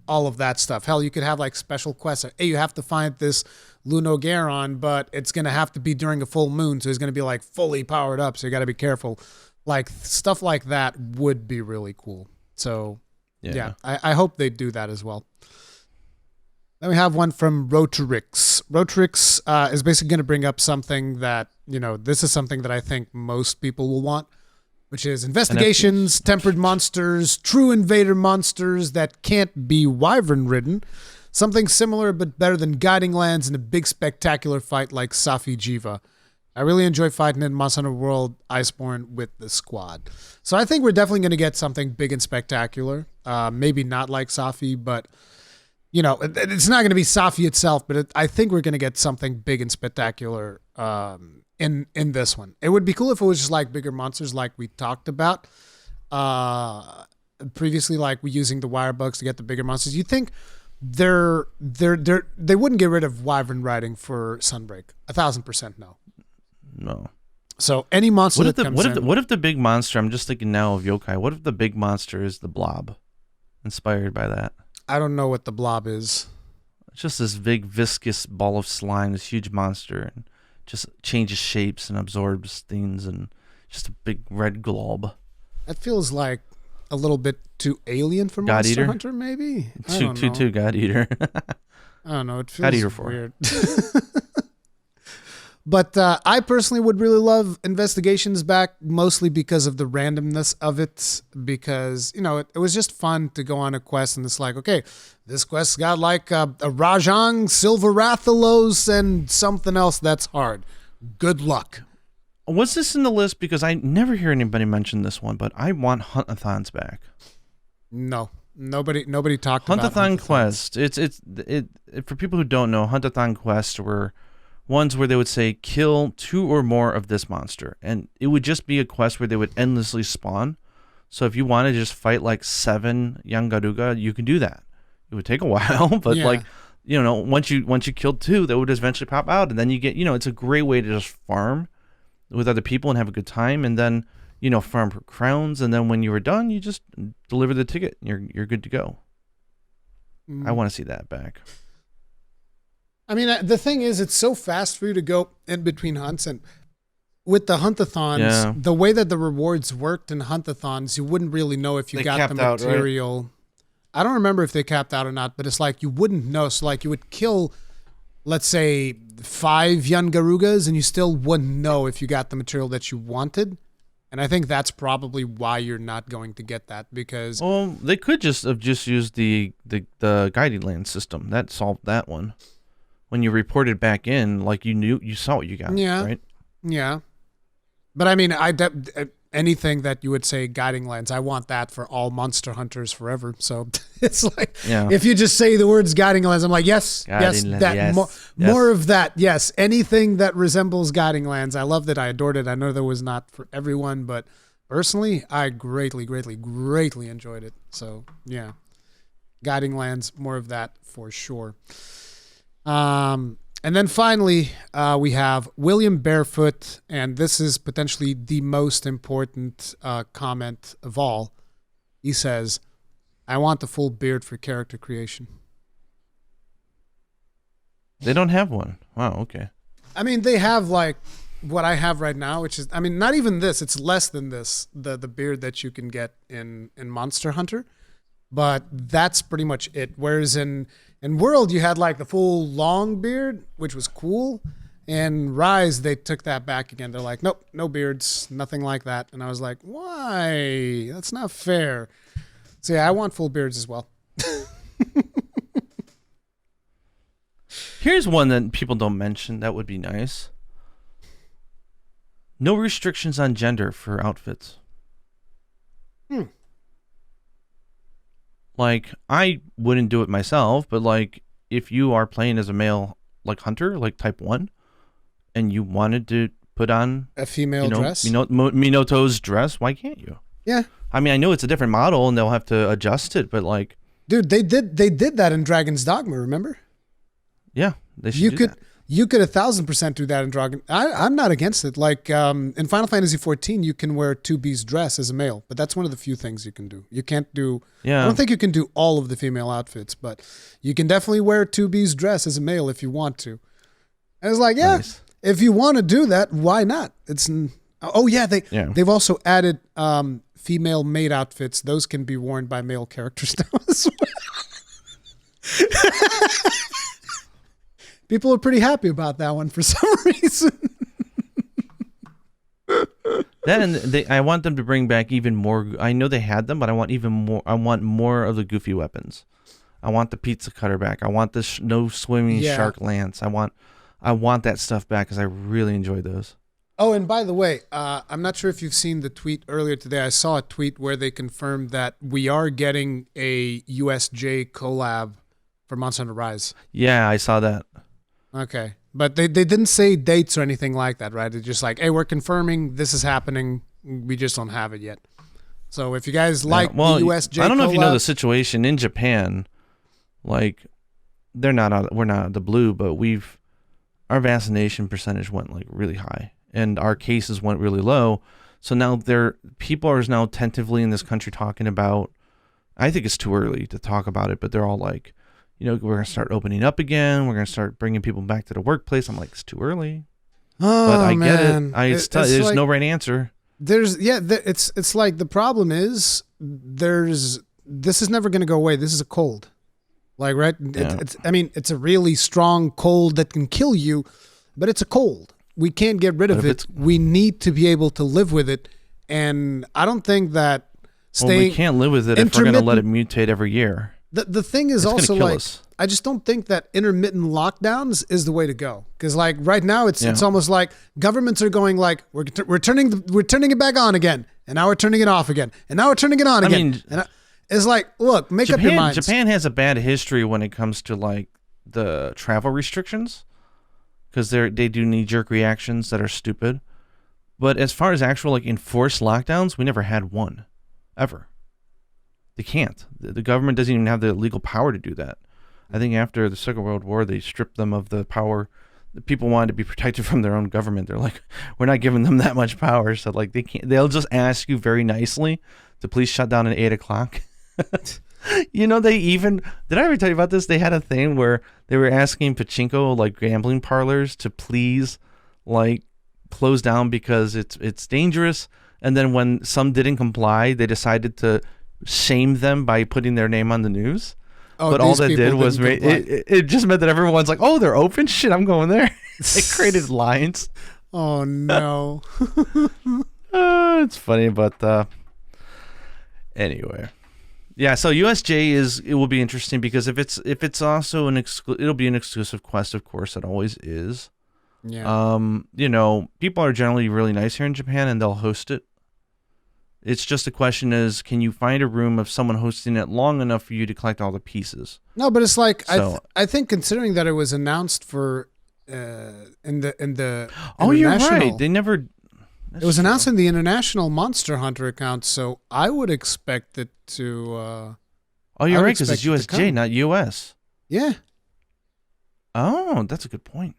all of that stuff. Hell, you could have like special quests. Hey, you have to find this Lunogaron, but it's going to have to be during a full moon, so he's going to be like fully powered up, so you got to be careful. Like, stuff like that would be really cool. So, I hope they do that as well. Then we have one from Rotorix. Rotorix is basically going to bring up something that, this is something that I think most people will want, which is investigations, tempered monsters, true invader monsters that can't be wyvern-ridden. Something similar but better than Guiding Lands in a big spectacular fight like Safi Jiva. I really enjoy fighting in Monster Hunter World Iceborne with the squad. So I think we're definitely going to get something big and spectacular. Maybe not like Safi, but it's not going to be Safi itself, but I think we're going to get something big and spectacular in this one. It would be cool if it was just like bigger monsters like we talked about previously, like we using the wire bugs to get the bigger monsters. You think they wouldn't get rid of wyvern riding for Sunbreak? 1,000% no. No. So any monster What if that the comes what if the, in, what if the big monster? I'm just thinking now of yokai. What if the big monster is the blob, inspired by that? I don't know what the blob is. It's just this big viscous ball of slime, this huge monster, and just changes shapes and absorbs things, and just a big red glob. That feels like a little bit too alien for God Monster Eater? Hunter, maybe. I don't know. Two God Eater. I don't know. It God Eater feels 4. weird. But I personally would really love Investigations back, mostly because of the randomness of it. Because, you know, it was just fun to go on a quest and it's like, okay, this quest's got like a Rajang, Silver Rathalos, and something else that's hard. Good luck. Was this in the list? Because I never hear anybody mention this one, but I want Hunt-a-thons back. No. Nobody talked about Hunt-a-thon quest. It's for people who don't know, Hunt-a-thon quests were ones where they would say kill 2 or more of this monster, and it would just be a quest where they would endlessly spawn. So if you want to just fight like 7 young Garuga, you can do that. It would take a while, but Yeah. like, you know, once you killed 2, they would eventually pop out, and then you get, you know, it's a great way to just farm with other people and have a good time, and then, you know, farm for crowns, and then when you were done, you just deliver the ticket. And you're good to go. I want to see that back. I mean, the thing is, it's so fast for you to go in between hunts, and with the Hunt-a-thons, the way that the rewards worked in Hunt-a-thons, you wouldn't really know if you got the material. Right? I don't remember if they capped out or not, but it's like you wouldn't know. So like you would kill, let's say, 5 young Garugas, and you still wouldn't know if you got the material that you wanted. And I think that's probably why you're not going to get that, because They could have used the guiding land system. That solved that one. When you reported back in, like you saw what you got. Yeah. Right. Yeah. But I mean, anything that you would say guiding lands, I want that for all monster hunters forever. So it's like, if you just say the words guiding lands, I'm like, yes, more of that. Yes. Anything that resembles guiding lands. I loved it. I adored it. I know that was not for everyone, but personally, I greatly, greatly, greatly enjoyed it. So yeah, guiding lands, more of that for sure. And then finally, we have William Barefoot, and this is potentially the most important comment of all. He says, I want the full beard for character creation. They don't have one. Wow, okay. I mean, they have like what I have right now, which is, I mean, not even this. It's less than this, the beard that you can get in Monster Hunter. But that's pretty much it. Whereas in World, you had like the full long beard, which was cool. And Rise, they took that back again. They're like, nope, no beards, nothing like that. And I was like, why? That's not fair. So yeah, I want full beards as well. Here's one that people don't mention that would be nice. No restrictions on gender for outfits. Like, I wouldn't do it myself, but like, if you are playing as a male, like hunter, like type 1, and you wanted to put on a female dress, Minoto's dress, why can't you? Yeah. I mean, I know it's a different model and they'll have to adjust it, but like, dude, they did that in Dragon's Dogma, remember? Yeah, they should do that. You could 1,000% do that in Dragon. I'm not against it. Like in Final Fantasy XIV, you can wear 2B's dress as a male, but that's one of the few things you can do. You can't do. Yeah. I don't think you can do all of the female outfits, but you can definitely wear 2B's dress as a male if you want to. And it's like, yeah, nice. If you want to do that, why not? It's they've also added female maid outfits. Those can be worn by male characters now as well. People are pretty happy about that one for some reason. I want them to bring back even more. I know they had them, but I want even more. I want more of the goofy weapons. I want the pizza cutter back. I want the no swimming shark lance. I want that stuff back because I really enjoyed those. Oh, and by the way, I'm not sure if you've seen the tweet earlier today. I saw a tweet where they confirmed that we are getting a USJ collab for Monster Hunter Rise. Yeah, I saw that. Okay. But they didn't say dates or anything like that, right? It's just like, hey, we're confirming this is happening. We just don't have it yet. So if you guys like the USJ I don't know collab, if you know the situation in Japan. Like, we're not out of the blue, but our vaccination percentage went like really high. and our cases went really low. So now people are now tentatively in this country talking about, I think it's too early to talk about it, but they're all like, we're going to start opening up again. We're going to start bringing people back to the workplace. I'm like, it's too early. Oh, but I man. get it. There's like, no right answer. It's like the problem is this is never going to go away. This is a cold. Like, right? Yeah. It's a really strong cold that can kill you, but it's a cold. We can't get rid of it. We need to be able to live with it. And I don't think that we can't live with it if we're going to let it mutate every year. The thing is also like, I just don't think that intermittent lockdowns is the way to go. Because like right now, it's almost like governments are going like, we're turning it back on again, and now we're turning it off again, and now we're turning it on again. It's like, look, make up your minds. Japan has a bad history when it comes to like the travel restrictions, because they do knee-jerk reactions that are stupid. But as far as actual like enforced lockdowns, we never had one, ever. They can't. The government doesn't even have the legal power to do that. I think after the Second World War, they stripped them of the power. The people wanted to be protected from their own government. They're like, we're not giving them that much power, so like they can't. They'll just ask you very nicely to please shut down at 8:00. They even did. I ever tell you about this? They had a thing where they were asking pachinko, like gambling parlors, to please like close down because it's dangerous. And then when some didn't comply, they decided to shame them by putting their name on the news. But all that did was it just meant that everyone's like, oh, they're open? Shit, I'm going there. It created lines. Oh, no. It's funny, but anyway. Yeah, so USJ it will be interesting because if it's also it'll be an exclusive quest, of course, it always is. Yeah. People are generally really nice here in Japan and they'll host it. It's just the question is, can you find a room of someone hosting it long enough for you to collect all the pieces? No, but it's like I think considering that it was announced for in the oh, you're right. They never. It was announced in the International Monster Hunter account, so I would expect it to. Oh, you're right, because it's USJ, not US. Yeah. Oh, that's a good point.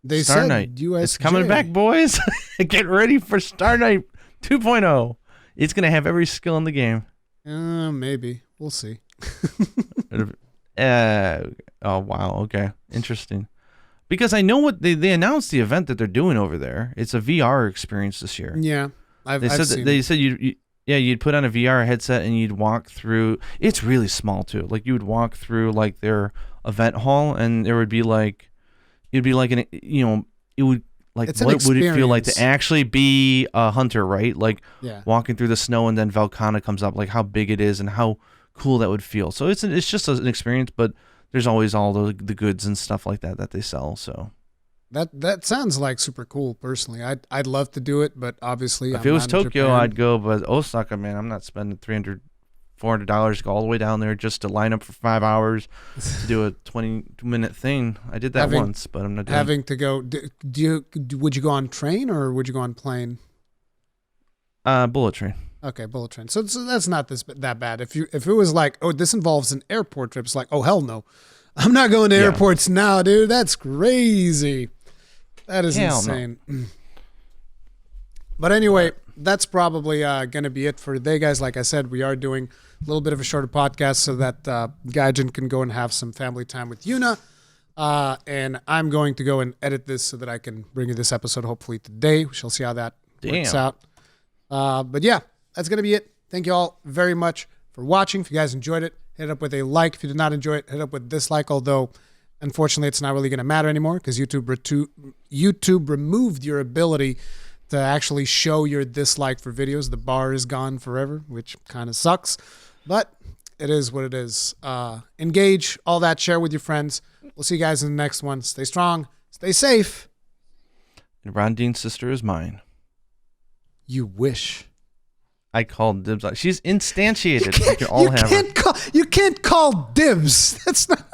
They Star said Night. USJ. It's coming back, boys. Get ready for Star Night 2.0. It's going to have every skill in the game. Maybe. We'll see. Oh, wow. Okay. Interesting. Because I know what they announced the event that they're doing over there. It's a VR experience this year. Yeah. They said you'd put on a VR headset and you'd walk through. It's really small too. Like you would walk through like their event hall and there would be like, it'd be like it would like, what would it feel like to actually be a hunter, right? Like walking through the snow and then Volcana comes up, like how big it is and how cool that would feel. So it's just an experience, but there's always all the goods and stuff like that they sell. So that sounds like super cool. Personally, I'd love to do it, but obviously if it was Tokyo, I'd go. But Osaka, man, I'm not spending $300, $400 to go all the way down there just to line up for 5 hours to do a 20-minute thing. I did that once, but I'm not doing having to go. Would you go on train or would you go on plane? Bullet train. Okay, bullet train. So that's not that bad. If it was like, oh, this involves an airport trip, it's like, oh hell no, I'm not going to airports now, dude. That's crazy. That is insane. No. But anyway, that's probably going to be it for today, guys. Like I said, we are doing a little bit of a shorter podcast so that Gaijin can go and have some family time with Yuna. And I'm going to go and edit this so that I can bring you this episode hopefully today. We shall see how that works out. But yeah, that's going to be it. Thank you all very much for watching. If you guys enjoyed it, hit it up with a like. If you did not enjoy it, hit it up with dislike, although unfortunately it's not really going to matter anymore because YouTube removed your ability to actually show your dislike for videos. The bar is gone forever, which kind of sucks, but it is what it is. Engage, all that, share with your friends. We'll see you guys in the next one. Stay strong, stay safe. And Rondine's sister is mine. You wish. I called dibs. She's instantiated. You can all have her. You can't call dibs. That's not.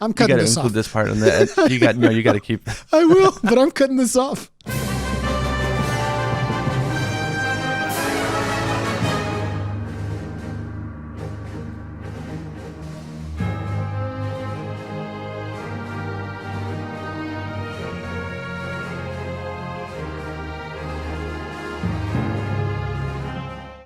I'm cutting this off. You got to include this part in the. You got to keep. I will, but I'm cutting this off.